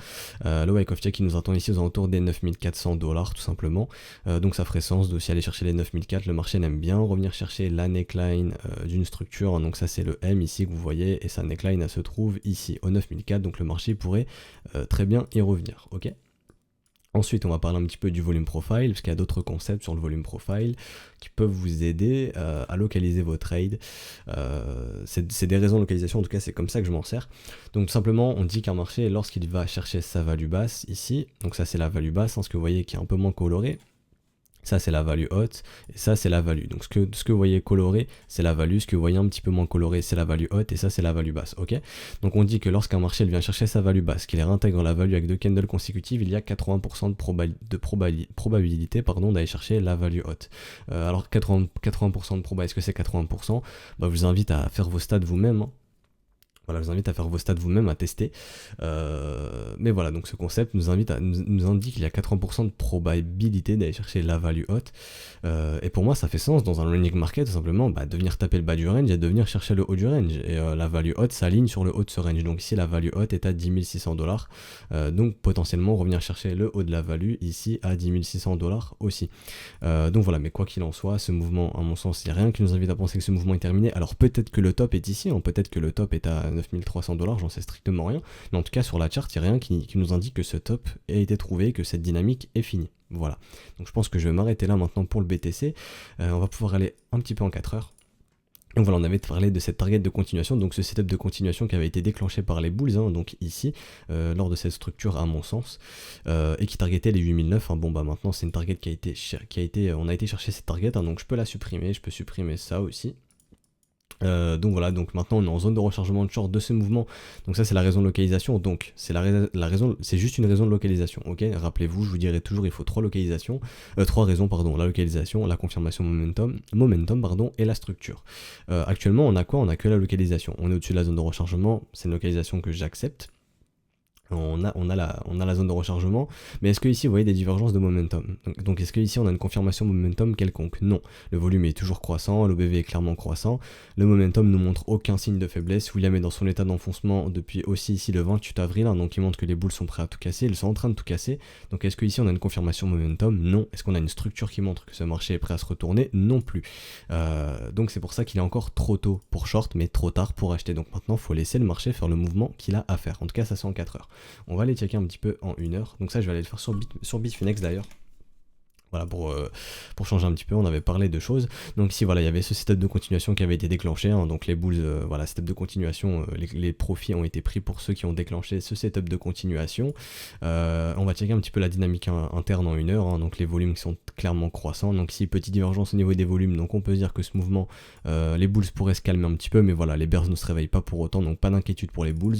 Le wake of check qui nous attend ici aux alentours des 9400$ tout simplement. Donc ça ferait sens d'aussi aller chercher les 9400$. Le marché aime bien revenir chercher la neckline d'une structure, hein. Donc ça c'est le M ici que vous voyez, et sa neckline elle se trouve ici au 9400$. Donc le marché pourrait très bien y revenir, ok. Ensuite, on va parler un petit peu du volume profile, parce qu'il y a d'autres concepts sur le volume profile qui peuvent vous aider à localiser vos trades. C'est des raisons de localisation, en tout cas c'est comme ça que je m'en sers. Donc tout simplement, on dit qu'un marché, lorsqu'il va chercher sa value basse ici, donc ça c'est la value basse, hein, ce que vous voyez qui est un peu moins coloré. Ça c'est la value haute, et ça c'est la value. Donc ce que vous voyez coloré, c'est la value, ce que vous voyez un petit peu moins coloré, c'est la value haute, et ça c'est la value basse, ok. Donc on dit que lorsqu'un marché vient chercher sa value basse, qu'il réintègre la value avec 2 candles consécutives, il y a 80% de probabilité d'aller chercher la value haute. Alors 80% de probabilité, est-ce que c'est 80%? Bah, je vous invite à faire vos stats vous-même, hein. Voilà, je vous invite à faire vos stats vous-même, à tester. Mais voilà, donc ce concept nous indique qu'il y a 80% de probabilité d'aller chercher la value haute. Et pour moi, ça fait sens dans un running market, tout simplement, de venir taper le bas du range et de venir chercher le haut du range. Et la value haute s'aligne sur le haut de ce range. Donc ici, la value haute est à 10 600$. Donc potentiellement, revenir chercher le haut de la value ici à 10 600$ aussi. Donc voilà, mais quoi qu'il en soit, ce mouvement, à mon sens, il n'y a rien qui nous invite à penser que ce mouvement est terminé. Alors peut-être que le top est ici, hein, peut-être que le top est à 9300$, j'en sais strictement rien, mais en tout cas sur la chart, il n'y a rien qui nous indique que ce top a été trouvé, que cette dynamique est finie. Voilà, donc je pense que je vais m'arrêter là maintenant pour le BTC. On va pouvoir aller un petit peu en 4 heures. Donc voilà, on avait parlé de cette target de continuation, donc ce setup de continuation qui avait été déclenché par les bulls, hein, donc ici, lors de cette structure à mon sens, et qui targetait les 8009, hein. Bon bah maintenant c'est une target on a été chercher cette target, hein, donc je peux la supprimer, je peux supprimer ça aussi. Donc voilà, donc maintenant on est en zone de rechargement de short de ce mouvement, donc ça c'est la raison de localisation, donc c'est la raison, c'est juste une raison de localisation, ok. Rappelez-vous, je vous dirai toujours il faut trois raisons, pardon, la localisation, la confirmation momentum pardon, et la structure. Actuellement on a quoi? On a que la localisation, on est au-dessus de la zone de rechargement, c'est une localisation que j'accepte. On a la zone de rechargement, mais est-ce que ici vous voyez des divergences de momentum? Donc est-ce que ici on a une confirmation momentum quelconque? Non, le volume est toujours croissant, l'OBV est clairement croissant, le momentum ne montre aucun signe de faiblesse. William est dans son état d'enfoncement depuis aussi ici le 28 avril, hein, donc il montre que les boules sont prêts à tout casser, ils sont en train de tout casser. Donc est-ce que ici on a une confirmation momentum? Non. Est-ce qu'on a une structure qui montre que ce marché est prêt à se retourner? Non plus. Donc c'est pour ça qu'il est encore trop tôt pour short, mais trop tard pour acheter. Donc maintenant il faut laisser le marché faire le mouvement qu'il a à faire. En tout cas ça c'est en 4 heures. On va aller checker un petit peu en 1 heure. Donc ça je vais aller le faire sur Bitfinex d'ailleurs. Voilà, pour changer un petit peu, on avait parlé de choses. Donc ici, voilà, il y avait ce setup de continuation qui avait été déclenché, hein, donc les bulls, voilà, setup de continuation, les profits ont été pris pour ceux qui ont déclenché ce setup de continuation. On va checker un petit peu la dynamique interne en 1 heure, hein, donc les volumes qui sont clairement croissants. Donc ici, petite divergence au niveau des volumes, donc on peut se dire que ce mouvement, les bulls pourraient se calmer un petit peu, mais voilà, les bears ne se réveillent pas pour autant, donc pas d'inquiétude pour les bulls.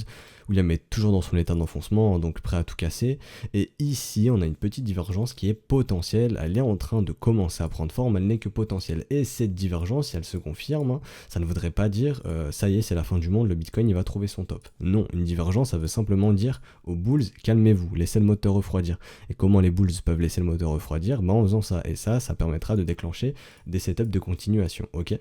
William est toujours dans son état d'enfoncement, donc prêt à tout casser. Et ici, on a une petite divergence qui est potentielle. Elle est en train de commencer à prendre forme, elle n'est que potentielle. Et cette divergence, si elle se confirme, hein, ça ne voudrait pas dire ça y est, c'est la fin du monde, le Bitcoin il va trouver son top. Non, une divergence, ça veut simplement dire aux bulls, calmez-vous, laissez le moteur refroidir. Et comment les bulls peuvent laisser le moteur refroidir? En faisant ça. Et ça permettra de déclencher des setups de continuation, ok.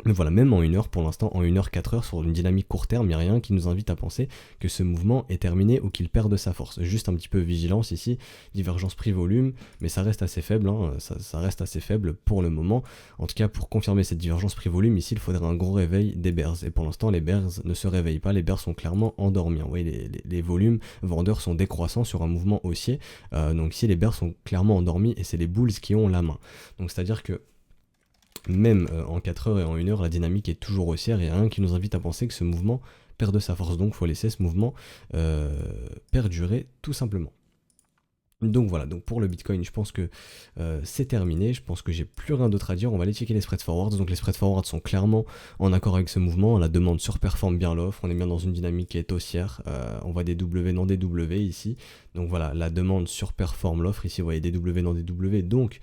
Mais voilà, même en 1 heure, pour l'instant, en 1 heure, 4 heures, sur une dynamique court terme, il n'y a rien qui nous invite à penser que ce mouvement est terminé ou qu'il perd de sa force. Juste un petit peu vigilance ici, divergence prix-volume, mais ça reste assez faible, hein, ça reste assez faible pour le moment. En tout cas, pour confirmer cette divergence prix-volume, ici, il faudrait un gros réveil des bears. Et pour l'instant, les bears ne se réveillent pas, les bears sont clairement endormis. Vous voyez, les volumes vendeurs sont décroissants sur un mouvement haussier. Donc ici, les bears sont clairement endormis et c'est les bulls qui ont la main. Donc c'est-à-dire que même en 4 heures et en 1 heure, la dynamique est toujours haussière et rien qui nous invite à penser que ce mouvement perd de sa force. Donc il faut laisser ce mouvement perdurer tout simplement. Donc voilà, donc pour le Bitcoin, je pense que c'est terminé, je pense que j'ai plus rien d'autre à dire. On va aller checker les spread forwards. Donc les spread forwards sont clairement en accord avec ce mouvement, la demande surperforme bien l'offre, on est bien dans une dynamique qui est haussière, on voit des W dans des W ici, donc voilà, la demande surperforme l'offre, ici vous voyez des W dans des W, donc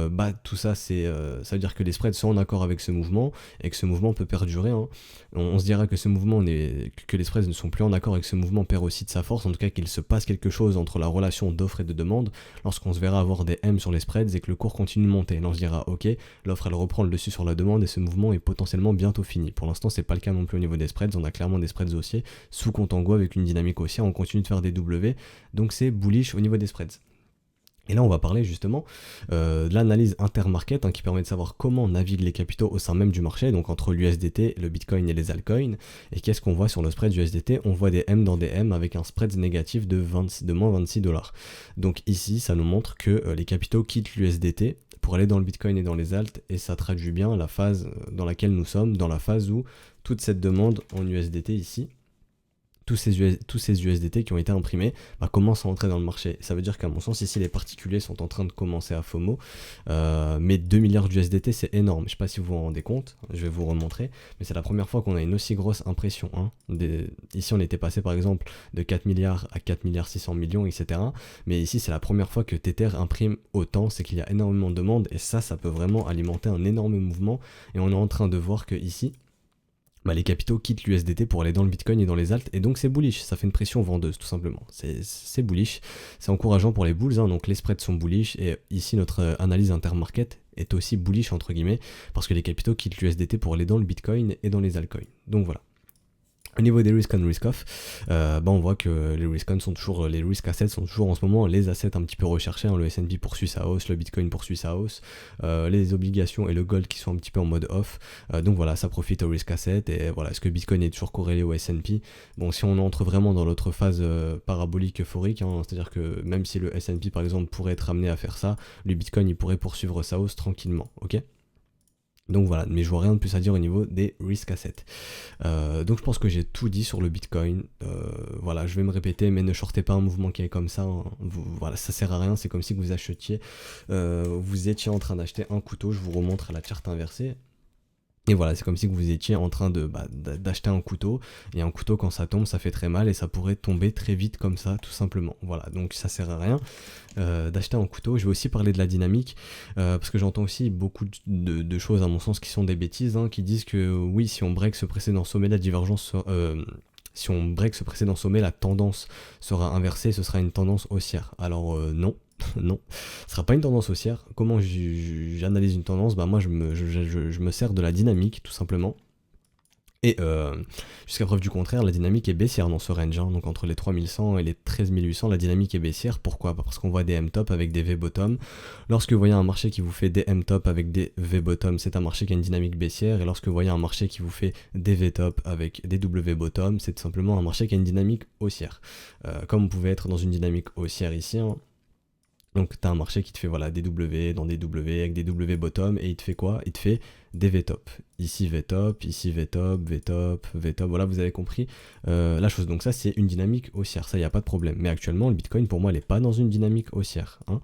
bah tout ça ça veut dire que les spreads sont en accord avec ce mouvement et que ce mouvement peut perdurer, hein. On se dira que ce mouvement que les spreads ne sont plus en accord avec ce mouvement perd aussi de sa force, en tout cas qu'il se passe quelque chose entre la relation d'offre et de demande lorsqu'on se verra avoir des M sur les spreads et que le cours continue de monter. Là on se dira ok, l'offre elle reprend le dessus sur la demande et ce mouvement est potentiellement bientôt fini. Pour l'instant c'est pas le cas non plus au niveau des spreads, on a clairement des spreads haussiers sous compte en Go avec une dynamique haussière, on continue de faire des W, donc c'est bullish au niveau des spreads. Et là, on va parler justement de l'analyse intermarket, hein, qui permet de savoir comment naviguent les capitaux au sein même du marché, donc entre l'USDT, le Bitcoin et les altcoins. Et qu'est-ce qu'on voit sur le spread du USDT? On voit des M dans des M avec un spread négatif de moins 26 $. Donc ici, ça nous montre que les capitaux quittent l'USDT pour aller dans le Bitcoin et dans les alts, et ça traduit bien la phase dans laquelle nous sommes, dans la phase où toute cette demande en USDT ici, tous ces USDT qui ont été imprimés commencent à entrer dans le marché. Ça veut dire qu'à mon sens, ici, les particuliers sont en train de commencer à FOMO. Mais 2 milliards d'USDT, c'est énorme. Je ne sais pas si vous vous rendez compte, je vais vous remontrer, mais c'est la première fois qu'on a une aussi grosse impression, hein. Ici, on était passé par exemple de 4 milliards à 4 milliards 600 millions, etc. Mais ici, c'est la première fois que Tether imprime autant, c'est qu'il y a énormément de demandes, et ça peut vraiment alimenter un énorme mouvement. Et on est en train de voir que ici, les capitaux quittent l'USDT pour aller dans le Bitcoin et dans les alts, et donc c'est bullish, ça fait une pression vendeuse tout simplement, c'est bullish, c'est encourageant pour les bulls, hein, donc les spreads sont bullish, et ici notre analyse intermarket est aussi bullish entre guillemets, parce que les capitaux quittent l'USDT pour aller dans le Bitcoin et dans les altcoins, donc voilà. Au niveau des risk on risk off, on voit que les risk on sont toujours, les risk assets sont toujours en ce moment les assets un petit peu recherchés, hein. Le S&P poursuit sa hausse, le Bitcoin poursuit sa hausse, les obligations et le gold qui sont un petit peu en mode off, donc voilà, ça profite aux risk assets. Et voilà, est-ce que Bitcoin est toujours corrélé au S&P? Bon, si on entre vraiment dans l'autre phase parabolique euphorique, hein, c'est-à-dire que même si le S&P par exemple pourrait être amené à faire ça, le Bitcoin il pourrait poursuivre sa hausse tranquillement, ok? Donc voilà, mais je vois rien de plus à dire au niveau des risk assets. Donc je pense que j'ai tout dit sur le Bitcoin. Voilà, je vais me répéter, mais ne shortez pas un mouvement qui est comme ça, hein. Voilà, ça sert à rien, c'est comme si vous achetiez, vous étiez en train d'acheter un couteau, je vous remontre la charte inversée. Et voilà, c'est comme si vous étiez en train d'acheter un couteau, et un couteau quand ça tombe ça fait très mal, et ça pourrait tomber très vite comme ça tout simplement. Voilà, donc ça sert à rien d'acheter un couteau. Je vais aussi parler de la dynamique, parce que j'entends aussi beaucoup de choses à mon sens qui sont des bêtises, hein, qui disent que oui, si on break ce précédent sommet, la divergence si on break ce précédent sommet, la tendance sera inversée, ce sera une tendance haussière. Alors non. Non, ce sera pas une tendance haussière. Comment j'analyse une tendance? Moi je me sers de la dynamique tout simplement. Et jusqu'à preuve du contraire, la dynamique est baissière dans ce range, hein. Donc entre les 3100 et les 13800, la dynamique est baissière. Pourquoi? Parce qu'on voit des M-top avec des V-bottom. Lorsque vous voyez un marché qui vous fait des M-top avec des V-bottom, c'est un marché qui a une dynamique baissière. Et lorsque vous voyez un marché qui vous fait des V-top avec des W-bottom, c'est tout simplement un marché qui a une dynamique haussière. Comme vous pouvez être dans une dynamique haussière ici, hein. Donc tu as un marché qui te fait voilà, des W dans des W avec des W bottom, et il te fait quoi? Il te fait des V-top. Ici V-top, ici V-top, V-top, V-top, voilà, vous avez compris la chose. Donc ça c'est une dynamique haussière, ça il n'y a pas de problème. Mais actuellement le Bitcoin pour moi il n'est pas dans une dynamique haussière, hein.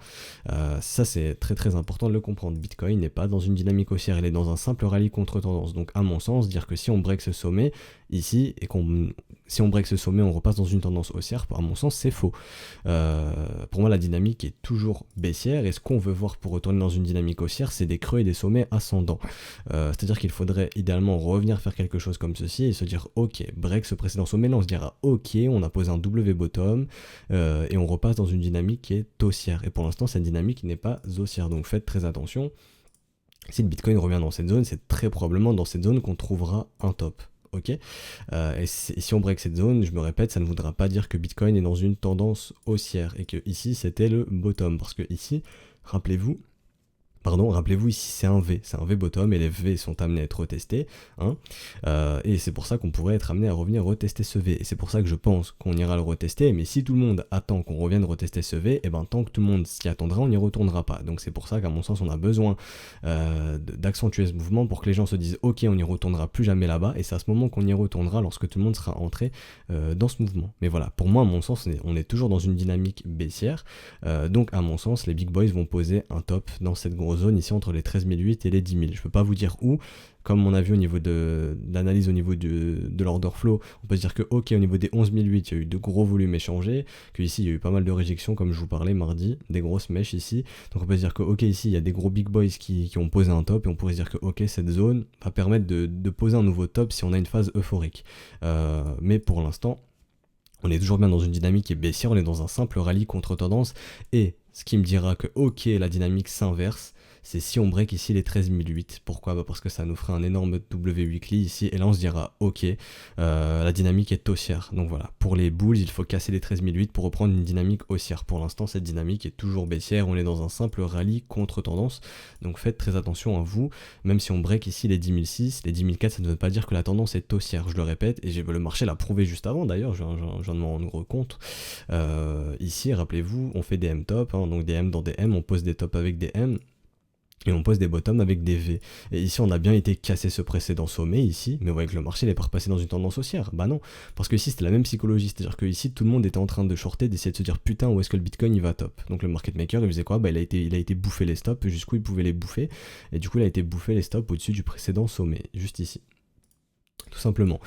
Ça c'est très très important de le comprendre. Bitcoin n'est pas dans une dynamique haussière, il est dans un simple rallye contre tendance. Donc à mon sens, dire que si on break ce sommet ici, et si on break ce sommet on repasse dans une tendance haussière, à mon sens c'est faux. Pour moi la dynamique est toujours baissière, et ce qu'on veut voir pour retourner dans une dynamique haussière, c'est des creux et des sommets ascendants. C'est-à-dire qu'il faudrait idéalement revenir faire quelque chose comme ceci et se dire ok, break ce précédent sommet, là on se dira ok, on a posé un W bottom et on repasse dans une dynamique qui est haussière. Et pour l'instant cette dynamique n'est pas haussière, donc faites très attention. Si le Bitcoin revient dans cette zone, c'est très probablement dans cette zone qu'on trouvera un top. Ok, et si on break cette zone, je me répète, ça ne voudra pas dire que Bitcoin est dans une tendance haussière et que ici c'était le bottom, parce que ici, rappelez-vous ici c'est un V bottom, et les V sont amenés à être retestés, hein, et c'est pour ça qu'on pourrait être amené à revenir retester ce V, et c'est pour ça que je pense qu'on ira le retester. Mais si tout le monde attend qu'on revienne retester ce V, et tant que tout le monde s'y attendra, on n'y retournera pas. Donc c'est pour ça qu'à mon sens on a besoin d'accentuer ce mouvement pour que les gens se disent ok, on n'y retournera plus jamais là-bas, et c'est à ce moment qu'on y retournera, lorsque tout le monde sera entré dans ce mouvement. Mais voilà, pour moi à mon sens on est toujours dans une dynamique baissière, donc à mon sens les big boys vont poser un top dans cette grosse grosse zone ici entre les 13 008 et les 10 000. Je peux pas vous dire où. Comme on a vu au niveau de l'analyse au niveau de l'order flow, on peut se dire que ok, au niveau des 11 008, il y a eu de gros volumes échangés, qu'ici il y a eu pas mal de réjections comme je vous parlais mardi, des grosses mèches ici. Donc on peut se dire que ok, ici il y a des gros big boys qui ont posé un top, et on pourrait se dire que ok, cette zone va permettre de poser un nouveau top si on a une phase euphorique. Mais pour l'instant, on est toujours bien dans une dynamique qui est baissière, on est dans un simple rallye contre tendance, et ce qui me dira que ok, la dynamique s'inverse, c'est si on break ici les 13 008. Pourquoi ? Parce que ça nous ferait un énorme W weekly ici, et là on se dira ok, la dynamique est haussière. Donc voilà, pour les bulls, il faut casser les 13 008 pour reprendre une dynamique haussière. Pour l'instant, cette dynamique est toujours baissière, on est dans un simple rallye contre tendance, donc faites très attention à vous, même si on break ici les 10 006, les 10 004, ça ne veut pas dire que la tendance est haussière, je le répète, et le marché l'a prouvé juste avant d'ailleurs, je viens de m'en rendre compte. Ici, rappelez-vous, on fait des M-top, donc des M dans des M, on pose des tops avec des M, et on pose des bottoms avec des V. Et ici, on a bien été cassé ce précédent sommet ici, mais vous voyez que le marché n'est pas repassé dans une tendance haussière. Bah non, parce que ici, c'était la même psychologie. C'est-à-dire que ici, tout le monde était en train de shorter, d'essayer de se dire putain, où est-ce que le Bitcoin il va top. Donc le market maker, il faisait quoi ? Bah il a été bouffé les stops jusqu'où il pouvait les bouffer. Et du coup, il a été bouffé les stops au-dessus du précédent sommet, juste ici. Tout simplement.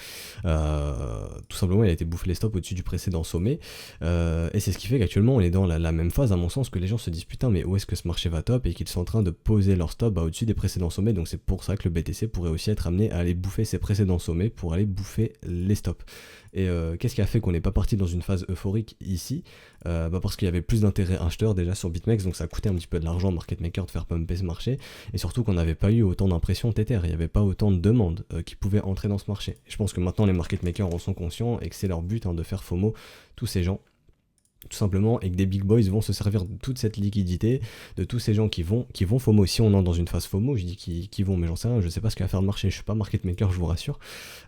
Il a été bouffé les stops au-dessus du précédent sommet. Et c'est ce qui fait qu'actuellement, on est dans la même phase, à mon sens, que les gens se disent putain, mais où est-ce que ce marché va top, et qu'ils sont en train de poser leur stop au-dessus des précédents sommets. Donc c'est pour ça que le BTC pourrait aussi être amené à aller bouffer ses précédents sommets pour aller bouffer les stops. Et qu'est-ce qui a fait qu'on n'est pas parti dans une phase euphorique ici ? Parce qu'il y avait plus d'intérêt acheteur déjà sur BitMEX, donc ça a coûté un petit peu de l'argent au market maker de faire pumper ce marché, et surtout qu'on n'avait pas eu autant d'impression Tether, il n'y avait pas autant de demandes qui pouvaient entrer dans ce marché. Et je pense que maintenant les market makers en sont conscients et que c'est leur but de faire FOMO tous ces gens, tout simplement, et que des big boys vont se servir de toute cette liquidité, de tous ces gens qui vont FOMO. Si on entre dans une phase FOMO, je dis qui vont, mais j'en sais rien, je sais pas ce qu'il va faire le marché, je suis pas market maker, je vous rassure.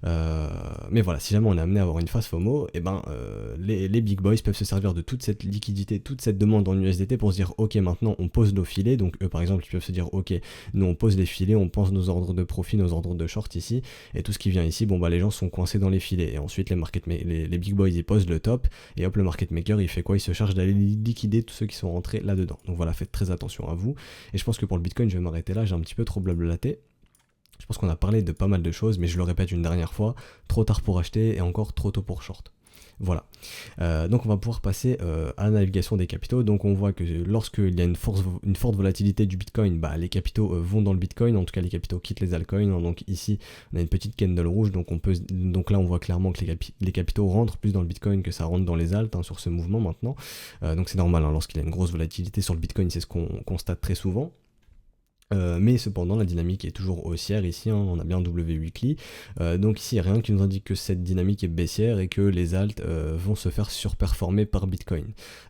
Mais voilà, si jamais on est amené à avoir une phase FOMO, et les big boys peuvent se servir de toute cette liquidité, toute cette demande en USDT pour se dire ok, maintenant on pose nos filets. Donc eux par exemple, ils peuvent se dire ok, nous on pose les filets, on pense nos ordres de profit, nos ordres de short ici, et tout ce qui vient ici, les gens sont coincés dans les filets, et ensuite les big boys ils posent le top, et hop, le market maker il fait quoi ? Il se charge d'aller liquider tous ceux qui sont rentrés là-dedans. Donc voilà, faites très attention à vous. Et je pense que pour le Bitcoin, je vais m'arrêter là, j'ai un petit peu trop blablaté. Je pense qu'on a parlé de pas mal de choses, mais je le répète une dernière fois, trop tard pour acheter et encore trop tôt pour short. Voilà. Donc on va pouvoir passer à la navigation des capitaux. Donc on voit que lorsqu'il y a une forte volatilité du Bitcoin, les capitaux vont dans le Bitcoin, en tout cas les capitaux quittent les altcoins. Donc ici on a une petite candle rouge, donc là on voit clairement que les capitaux rentrent plus dans le Bitcoin que ça rentre dans les alts sur ce mouvement maintenant. Donc c'est normal, lorsqu'il y a une grosse volatilité sur le Bitcoin, c'est ce qu'on constate très souvent. Mais cependant la dynamique est toujours haussière ici, on a bien W weekly, donc ici il n'y a rien qui nous indique que cette dynamique est baissière et que les alts vont se faire surperformer par Bitcoin.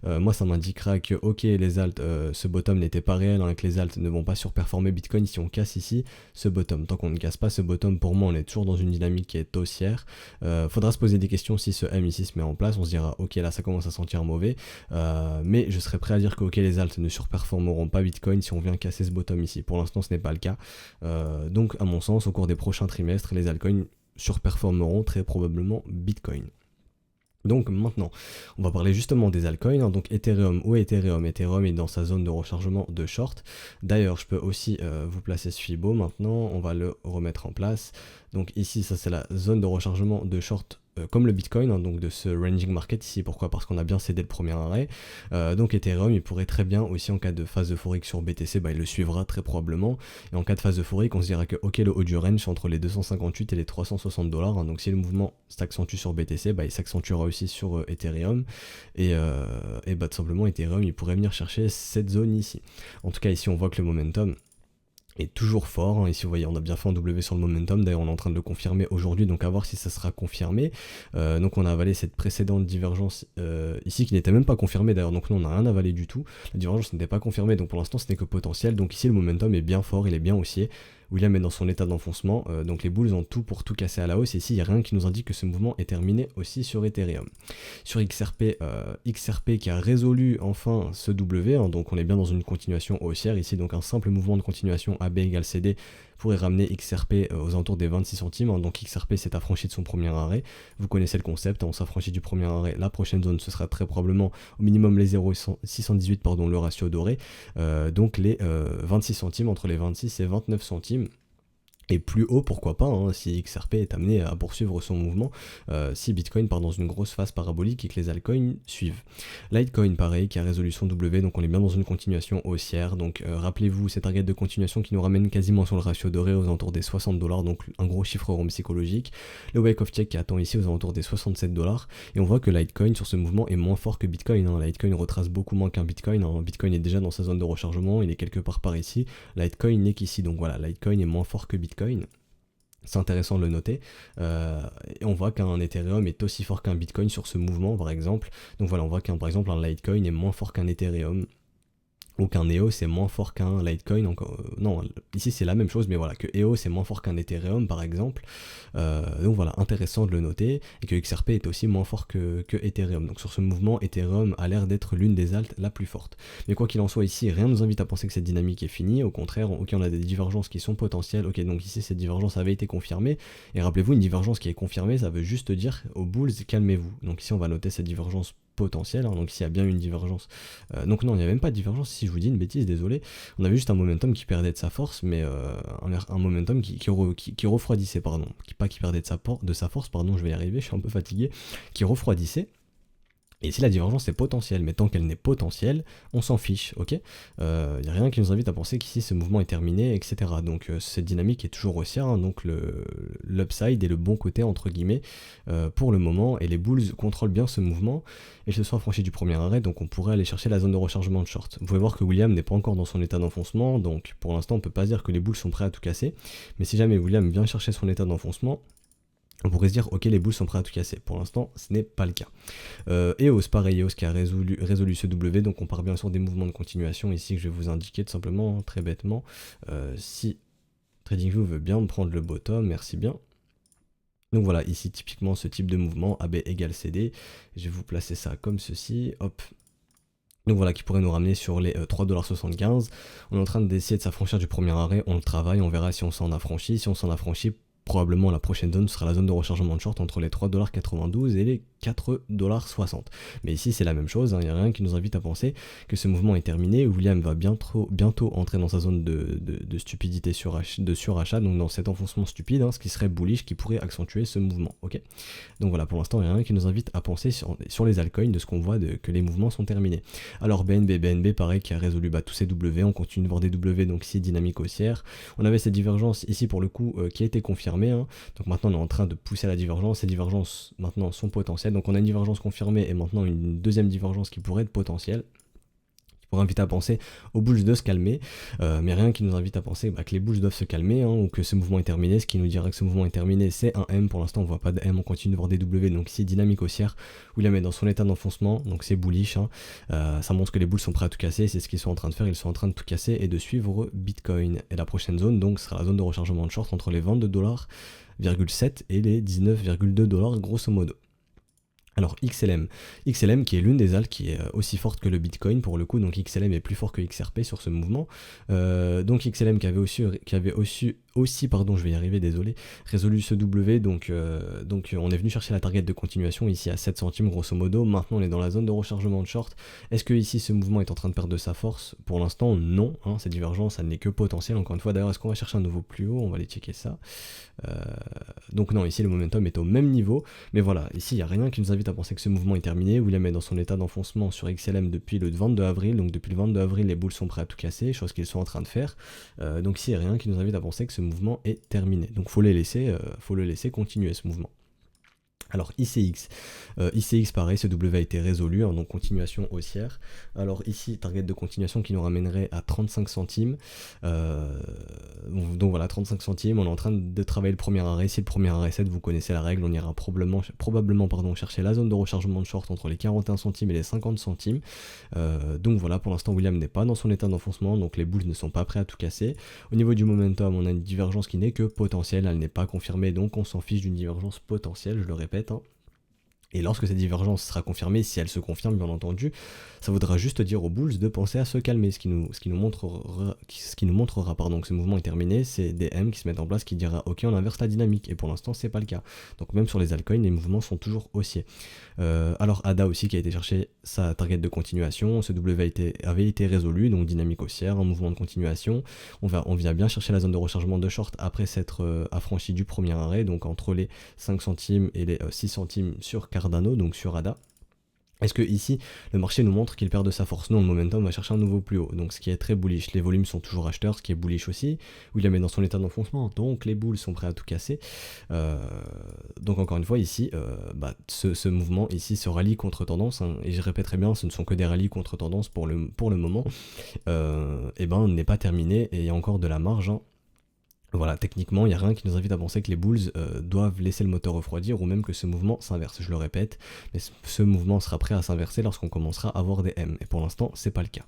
Moi ça m'indiquera que ok, les alts, ce bottom n'était pas réel, que les alts ne vont pas surperformer Bitcoin si on casse ici ce bottom. Tant qu'on ne casse pas ce bottom, pour moi on est toujours dans une dynamique qui est haussière. Faudra se poser des questions si ce M ici se met en place, on se dira ok, là ça commence à sentir mauvais, mais je serais prêt à dire que ok, les alts ne surperformeront pas Bitcoin si on vient casser ce bottom ici. Pour l'instant, ce n'est pas le cas. Donc, à mon sens, au cours des prochains trimestres, les altcoins surperformeront très probablement Bitcoin. Donc maintenant, on va parler justement des altcoins. Donc Ethereum, où est Ethereum ? Ethereum est dans sa zone de rechargement de short. D'ailleurs, je peux aussi vous placer ce Fibo maintenant. On va le remettre en place. Donc ici, ça c'est la zone de rechargement de short comme le Bitcoin, donc de ce ranging market ici. Pourquoi ? Parce qu'on a bien cédé le premier arrêt. Donc Ethereum, il pourrait très bien aussi en cas de phase euphorique sur BTC, il le suivra très probablement. Et en cas de phase euphorique, on se dira que ok, le haut du range c'est entre les 258 et les 360 $. Donc si le mouvement s'accentue sur BTC, il s'accentuera aussi sur Ethereum. Et tout simplement Ethereum, il pourrait venir chercher cette zone ici. En tout cas ici, on voit que le momentum est toujours fort. Ici vous voyez, on a bien fait un W sur le momentum, d'ailleurs on est en train de le confirmer aujourd'hui, donc à voir si ça sera confirmé. Donc on a avalé cette précédente divergence ici qui n'était même pas confirmée d'ailleurs, donc nous on n'a rien avalé du tout, la divergence n'était pas confirmée, donc pour l'instant ce n'est que potentiel. Donc ici le momentum est bien fort, il est bien haussier. William est dans son état d'enfoncement, donc les bulls ont tout pour tout casser à la hausse, et ici il n'y a rien qui nous indique que ce mouvement est terminé aussi sur Ethereum. Sur XRP, XRP qui a résolu enfin ce W, donc on est bien dans une continuation haussière ici, donc un simple mouvement de continuation AB égale CD pourrait ramener XRP aux alentours des 26 centimes, hein. Donc XRP s'est affranchi de son premier arrêt, vous connaissez le concept, hein, on s'affranchit du premier arrêt, la prochaine zone ce sera très probablement au minimum les 0,618, pardon, le ratio doré, donc les 26 centimes, entre les 26 et 29 centimes. Et plus haut, pourquoi pas, hein, si XRP est amené à poursuivre son mouvement, si Bitcoin part dans une grosse phase parabolique et que les altcoins suivent. Litecoin, pareil, qui a résolu son W, donc on est bien dans une continuation haussière. Donc rappelez-vous, cette target de continuation qui nous ramène quasiment sur le ratio doré aux alentours des 60$, donc un gros chiffre rond psychologique. Le wake of check qui attend ici aux alentours des 67$. Et on voit que Litecoin sur ce mouvement est moins fort que Bitcoin, hein. Litecoin retrace beaucoup moins qu'un Bitcoin, hein. Bitcoin est déjà dans sa zone de rechargement, il est quelque part par ici. Litecoin n'est qu'ici, donc voilà, Litecoin est moins fort que Bitcoin. C'est intéressant de le noter, et on voit qu'un Ethereum est aussi fort qu'un Bitcoin sur ce mouvement par exemple. Donc voilà, on voit par exemple un Litecoin est moins fort qu'un Ethereum, ou qu'un EOS est moins fort qu'un Litecoin, non, ici c'est la même chose, mais voilà, que EOS est moins fort qu'un Ethereum par exemple, donc voilà, intéressant de le noter, et que XRP est aussi moins fort que Ethereum. Donc sur ce mouvement, Ethereum a l'air d'être l'une des altes la plus forte. Mais quoi qu'il en soit ici, rien ne nous invite à penser que cette dynamique est finie, au contraire, ok, on a des divergences qui sont potentielles, ok, donc ici cette divergence avait été confirmée, et rappelez-vous, une divergence qui est confirmée, ça veut juste dire aux bulls, calmez-vous. Donc ici on va noter cette divergence potentiel, hein, donc s'il y a bien une divergence, donc non, il n'y a même pas de divergence, si je vous dis une bêtise, désolé, on avait juste un momentum qui perdait de sa force, mais un momentum qui refroidissait, pardon, qui perdait de sa force, pardon, je vais y arriver, je suis un peu fatigué, qui refroidissait. Et si la divergence est potentielle, mais tant qu'elle n'est potentielle, on s'en fiche, ok. Il n'y a rien qui nous invite à penser qu'ici ce mouvement est terminé, etc. Donc cette dynamique est toujours haussière, hein, donc l'upside est le bon côté, entre guillemets, pour le moment, et les bulls contrôlent bien ce mouvement, et se sont affranchis du premier arrêt, donc on pourrait aller chercher la zone de rechargement de short. Vous pouvez voir que William n'est pas encore dans son état d'enfoncement, donc pour l'instant on peut pas dire que les bulls sont prêts à tout casser, mais si jamais William vient chercher son état d'enfoncement, on pourrait se dire, ok, les bulls sont prêts à tout casser. Pour l'instant, ce n'est pas le cas. EOS, pareil, EOS qui a résolu ce W, donc on part bien sûr des mouvements de continuation ici que je vais vous indiquer tout simplement, très bêtement. Si TradingView veut bien me prendre le bottom, merci bien. Donc voilà, ici typiquement ce type de mouvement, AB égale CD. Je vais vous placer ça comme ceci, hop. Donc voilà, qui pourrait nous ramener sur les 3,75$. On est en train d'essayer de s'affranchir du premier arrêt, on le travaille, on verra si on s'en affranchit. Si on s'en affranchit, probablement la prochaine zone sera la zone de rechargement de short entre les 3,92$ et les 4,60$. Mais ici c'est la même chose, il n'y a rien qui nous invite à penser que ce mouvement est terminé. William va bientôt entrer dans sa zone de stupidité de surachat, donc dans cet enfoncement stupide, hein, ce qui serait bullish, qui pourrait accentuer ce mouvement. Ok. Donc voilà, pour l'instant il n'y a rien qui nous invite à penser sur les altcoins de ce qu'on voit que les mouvements sont terminés. Alors BNB pareil qui a résolu tous ces W, on continue de voir des W, donc ici dynamique haussière. On avait cette divergence ici pour le coup qui a été confirmée. Hein. Donc maintenant on est en train de pousser la divergence, ces divergences maintenant sont potentielles, donc on a une divergence confirmée et maintenant une deuxième divergence qui pourrait être potentielle, pour inviter à penser aux bulls de se calmer, mais rien qui nous invite à penser que les bulls doivent se calmer, hein, ou que ce mouvement est terminé. Ce qui nous dira que ce mouvement est terminé, c'est un M. Pour l'instant on voit pas de M, on continue de voir des W, donc ici dynamique haussière, William est dans son état d'enfoncement, donc c'est bullish, hein. Ça montre que les bulls sont prêts à tout casser, c'est ce qu'ils sont en train de faire, ils sont en train de tout casser et de suivre Bitcoin. Et la prochaine zone donc sera la zone de rechargement de short entre les 22,7$ et les 19,2$ grosso modo. Alors XLM qui est l'une des altes qui est aussi forte que le Bitcoin pour le coup, donc XLM est plus fort que XRP sur ce mouvement. Donc XLM qui avait aussi, pardon, je vais y arriver, désolé, résolu ce W, donc on est venu chercher la target de continuation ici à 7 centimes grosso modo. Maintenant on est dans la zone de rechargement de short. Est-ce que ici ce mouvement est en train de perdre de sa force? Pour l'instant non, hein, cette divergence ça n'est que potentiel, encore une fois. D'ailleurs est-ce qu'on va chercher un nouveau plus haut? On va aller checker ça. Donc non, ici le momentum est au même niveau, mais voilà, ici il n'y a rien qui nous invite à penser que ce mouvement est terminé. William est dans son état d'enfoncement sur XLM depuis le 22 avril, donc depuis le 22 avril les bulls sont prêts à tout casser, chose qu'ils sont en train de faire. Donc ici il n'y a rien qui nous invite à penser que ce mouvement est terminé, donc faut le laisser continuer ce mouvement. Alors ICX pareil, ce W a été résolu, hein, donc continuation haussière. Alors ici, target de continuation qui nous ramènerait à 35 centimes. Donc voilà, 35 centimes, on est en train de travailler le premier arrêt. Si le premier arrêt 7, vous connaissez la règle, on ira probablement chercher la zone de rechargement de short entre les 41 centimes et les 50 centimes. Donc voilà, pour l'instant William n'est pas dans son état d'enfoncement, donc les bulls ne sont pas prêts à tout casser. Au niveau du momentum, on a une divergence qui n'est que potentielle, elle n'est pas confirmée, donc on s'en fiche d'une divergence potentielle, je le répète. Et lorsque cette divergence sera confirmée, si elle se confirme bien entendu, ça voudra juste dire aux bulls de penser à se calmer, ce qui nous montrera pardon, que ce mouvement est terminé, c'est des M qui se mettent en place qui dira ok on inverse la dynamique, et pour l'instant c'est pas le cas. Donc même sur les altcoins, les mouvements sont toujours haussiers. Alors ADA aussi qui a été chercher sa target de continuation, ce W avait été résolu, donc dynamique haussière, un mouvement de continuation. On vient bien chercher la zone de rechargement de short après s'être affranchi du premier arrêt, donc entre les 5 centimes et les 6 centimes sur Cardano, donc sur ADA. Est-ce que ici, le marché nous montre qu'il perd de sa force? Non, le momentum va chercher un nouveau plus haut, donc ce qui est très bullish. Les volumes sont toujours acheteurs, ce qui est bullish aussi. William est dans son état d'enfoncement, donc les bulls sont prêts à tout casser. Donc encore une fois, ici, ce mouvement ici se rallie contre tendance, hein, et je répéterai bien, ce ne sont que des rallyes contre tendance pour le moment. N'est pas terminé et il y a encore de la marge, hein. Voilà, techniquement, il n'y a rien qui nous invite à penser que les bulls doivent laisser le moteur refroidir ou même que ce mouvement s'inverse. Je le répète, mais ce mouvement sera prêt à s'inverser lorsqu'on commencera à avoir des M. Et pour l'instant, c'est pas le cas.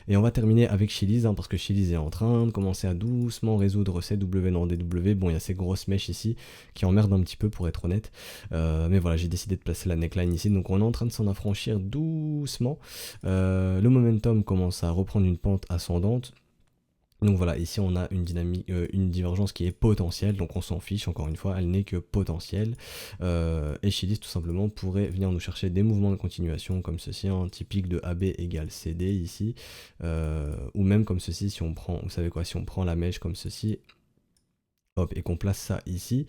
Et on va terminer avec Chiliz, hein, parce que Chiliz est en train de commencer à doucement résoudre ces W dans des W. Bon, il y a ces grosses mèches ici qui emmerdent un petit peu pour être honnête. Mais voilà, j'ai décidé de placer la neckline ici. Donc on est en train de s'en affranchir doucement. Le momentum commence à reprendre une pente ascendante. Donc voilà, ici on a une dynamique, une divergence qui est potentielle, donc on s'en fiche, encore une fois, elle n'est que potentielle. Et Chiliz tout simplement pourrait venir nous chercher des mouvements de continuation comme ceci, un typique de AB égale CD ici, ou même comme ceci, si on prend, vous savez quoi, si on prend la mèche comme ceci, hop, et qu'on place ça ici,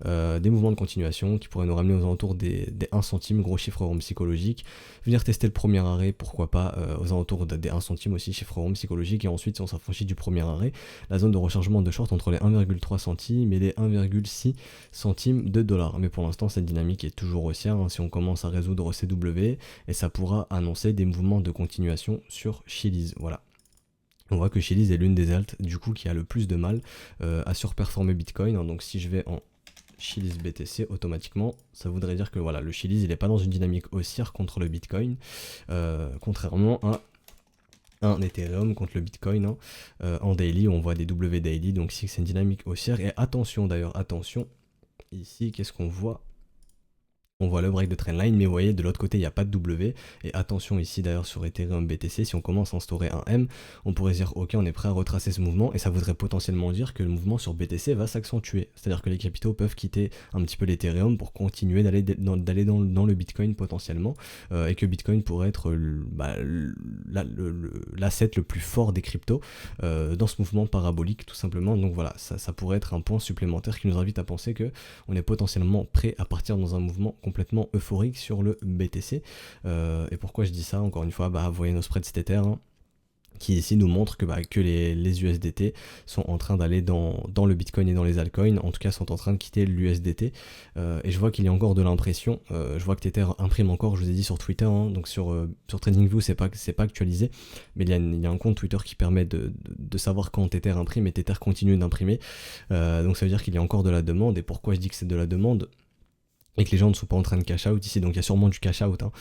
des mouvements de continuation qui pourraient nous ramener aux alentours des 1 centime, gros chiffre rond psychologique, venir tester le premier arrêt, pourquoi pas, aux alentours des 1 centime aussi, chiffre rond psychologique, et ensuite si on s'affranchit du premier arrêt, la zone de rechargement de short entre les 1,3 centimes et les 1,6 centimes de dollars. Mais pour l'instant cette dynamique est toujours haussière, hein, si on commence à résoudre CW, et ça pourra annoncer des mouvements de continuation sur Chiliz, voilà. On voit que Chiliz est l'une des alts du coup qui a le plus de mal à surperformer Bitcoin, hein. Donc si je vais en Chiliz BTC, automatiquement ça voudrait dire que voilà, le Chiliz il n'est pas dans une dynamique haussière contre le Bitcoin, contrairement à un Ethereum contre le Bitcoin, hein. En daily on voit des W daily, donc si c'est une dynamique haussière. Et attention d'ailleurs, attention, ici qu'est-ce qu'on voit? On voit le break de trendline, mais vous voyez de l'autre côté il n'y a pas de W. Et attention ici d'ailleurs sur Ethereum BTC, si on commence à instaurer un M, on pourrait dire ok on est prêt à retracer ce mouvement, et ça voudrait potentiellement dire que le mouvement sur BTC va s'accentuer. C'est-à-dire que les capitaux peuvent quitter un petit peu l'Ethereum pour continuer d'aller dans le Bitcoin potentiellement, et que Bitcoin pourrait être l'asset le plus fort des cryptos dans ce mouvement parabolique tout simplement. Donc voilà, ça pourrait être un point supplémentaire qui nous invite à penser que on est potentiellement prêt à partir dans un mouvement complètement euphorique sur le BTC. Et pourquoi je dis ça? Encore une fois, vous voyez nos spreads Tether, hein, qui ici nous montre que les USDT sont en train d'aller dans le Bitcoin et dans les altcoins, en tout cas sont en train de quitter l'USDT, et je vois qu'il y a encore de l'impression, je vois que Tether imprime encore, je vous ai dit sur Twitter, hein, donc sur TradingView c'est pas actualisé, mais il y a un compte Twitter qui permet de savoir quand Tether imprime, et Tether continue d'imprimer, donc ça veut dire qu'il y a encore de la demande. Et pourquoi je dis que c'est de la demande et que les gens ne sont pas en train de cash out ici, donc il y a sûrement du cash out, hein.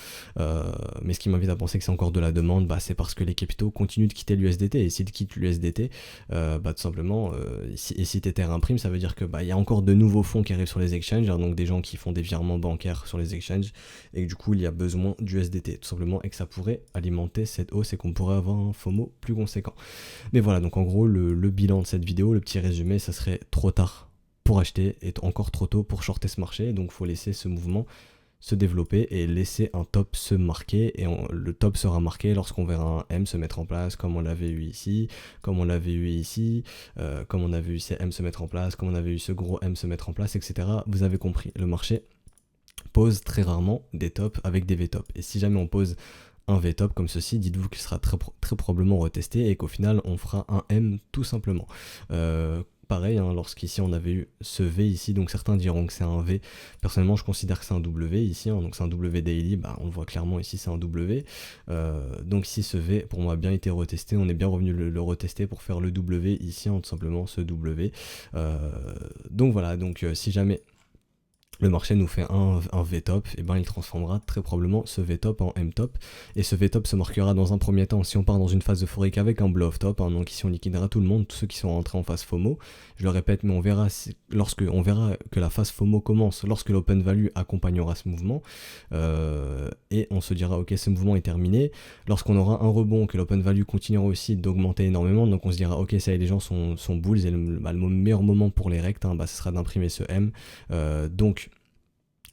Mais ce qui m'invite à penser que c'est encore de la demande, c'est parce que les capitaux continuent de quitter l'USDT, et s'ils quittent l'USDT, tout simplement, si Tether imprime, ça veut dire que il y a encore de nouveaux fonds qui arrivent sur les exchanges, hein, donc des gens qui font des virements bancaires sur les exchanges, et que du coup il y a besoin d'USDT tout simplement, et que ça pourrait alimenter cette hausse et qu'on pourrait avoir un FOMO plus conséquent. Mais voilà, donc en gros le bilan de cette vidéo, le petit résumé, ça serait trop tard pour acheter, est encore trop tôt pour shorter ce marché, donc il faut laisser ce mouvement se développer et laisser un top se marquer, et le top sera marqué lorsqu'on verra un M se mettre en place, comme on l'avait eu ici, comme on l'avait eu ici, comme on avait eu ces M se mettre en place, comme on avait eu ce gros M se mettre en place, etc. Vous avez compris, le marché pose très rarement des tops avec des V-top, et si jamais on pose un V-top comme ceci, dites-vous qu'il sera très probablement retesté, et qu'au final on fera un M tout simplement. Pareil, hein, lorsqu'ici on avait eu ce V ici, donc certains diront que c'est un V, personnellement je considère que c'est un W ici, hein, donc c'est un W daily, on le voit clairement ici c'est un W, donc ici ce V pour moi a bien été retesté, on est bien revenu le retester pour faire le W ici, hein, tout simplement ce W, donc voilà, donc si jamais le marché nous fait un V-top, et ben il transformera très probablement ce V-top en M-top, et ce V-top se marquera dans un premier temps, si on part dans une phase euphorique avec un blow-off top, hein, donc ici on liquidera tout le monde, tous ceux qui sont rentrés en phase FOMO, je le répète, mais on verra, on verra que la phase FOMO commence lorsque l'open value accompagnera ce mouvement, et on se dira ok, ce mouvement est terminé, lorsqu'on aura un rebond, que l'open value continuera aussi d'augmenter énormément, donc on se dira ok, ça y est, les gens sont bulls, et le meilleur moment pour les rects, hein, ce sera d'imprimer ce M, donc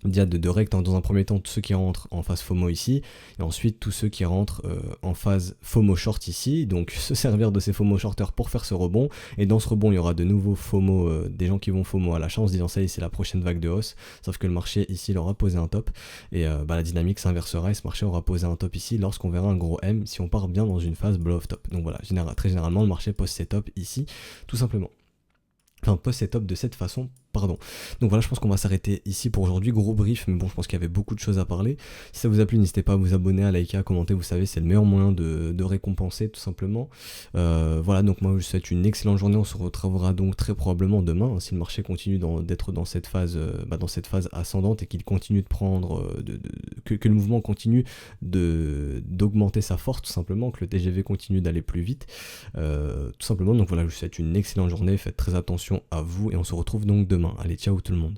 il y a de rect, hein, dans un premier temps tous ceux qui rentrent en phase FOMO ici, et ensuite tous ceux qui rentrent en phase FOMO short ici, donc se servir de ces FOMO shorters pour faire ce rebond, et dans ce rebond il y aura de nouveaux FOMO, des gens qui vont FOMO à l'achat en se disant ça y est, c'est la prochaine vague de hausse, sauf que le marché ici il aura posé un top, et la dynamique s'inversera et ce marché aura posé un top ici lorsqu'on verra un gros M si on part bien dans une phase blow-off top. Donc voilà, très généralement le marché pose ses tops ici, tout simplement. Enfin, pose ses tops de cette façon, pardon. Donc voilà, je pense qu'on va s'arrêter ici pour aujourd'hui. Gros brief, mais bon, je pense qu'il y avait beaucoup de choses à parler. Si ça vous a plu, n'hésitez pas à vous abonner, à liker, à commenter. Vous savez, c'est le meilleur moyen de récompenser, tout simplement. Voilà, donc moi, je vous souhaite une excellente journée. On se retrouvera donc très probablement demain, hein, si le marché continue d'être dans cette phase ascendante et qu'il continue de prendre, que le mouvement continue d'augmenter sa force, tout simplement, que le TGV continue d'aller plus vite, tout simplement. Donc voilà, je vous souhaite une excellente journée. Faites très attention à vous et on se retrouve donc demain. Allez, ciao tout le monde.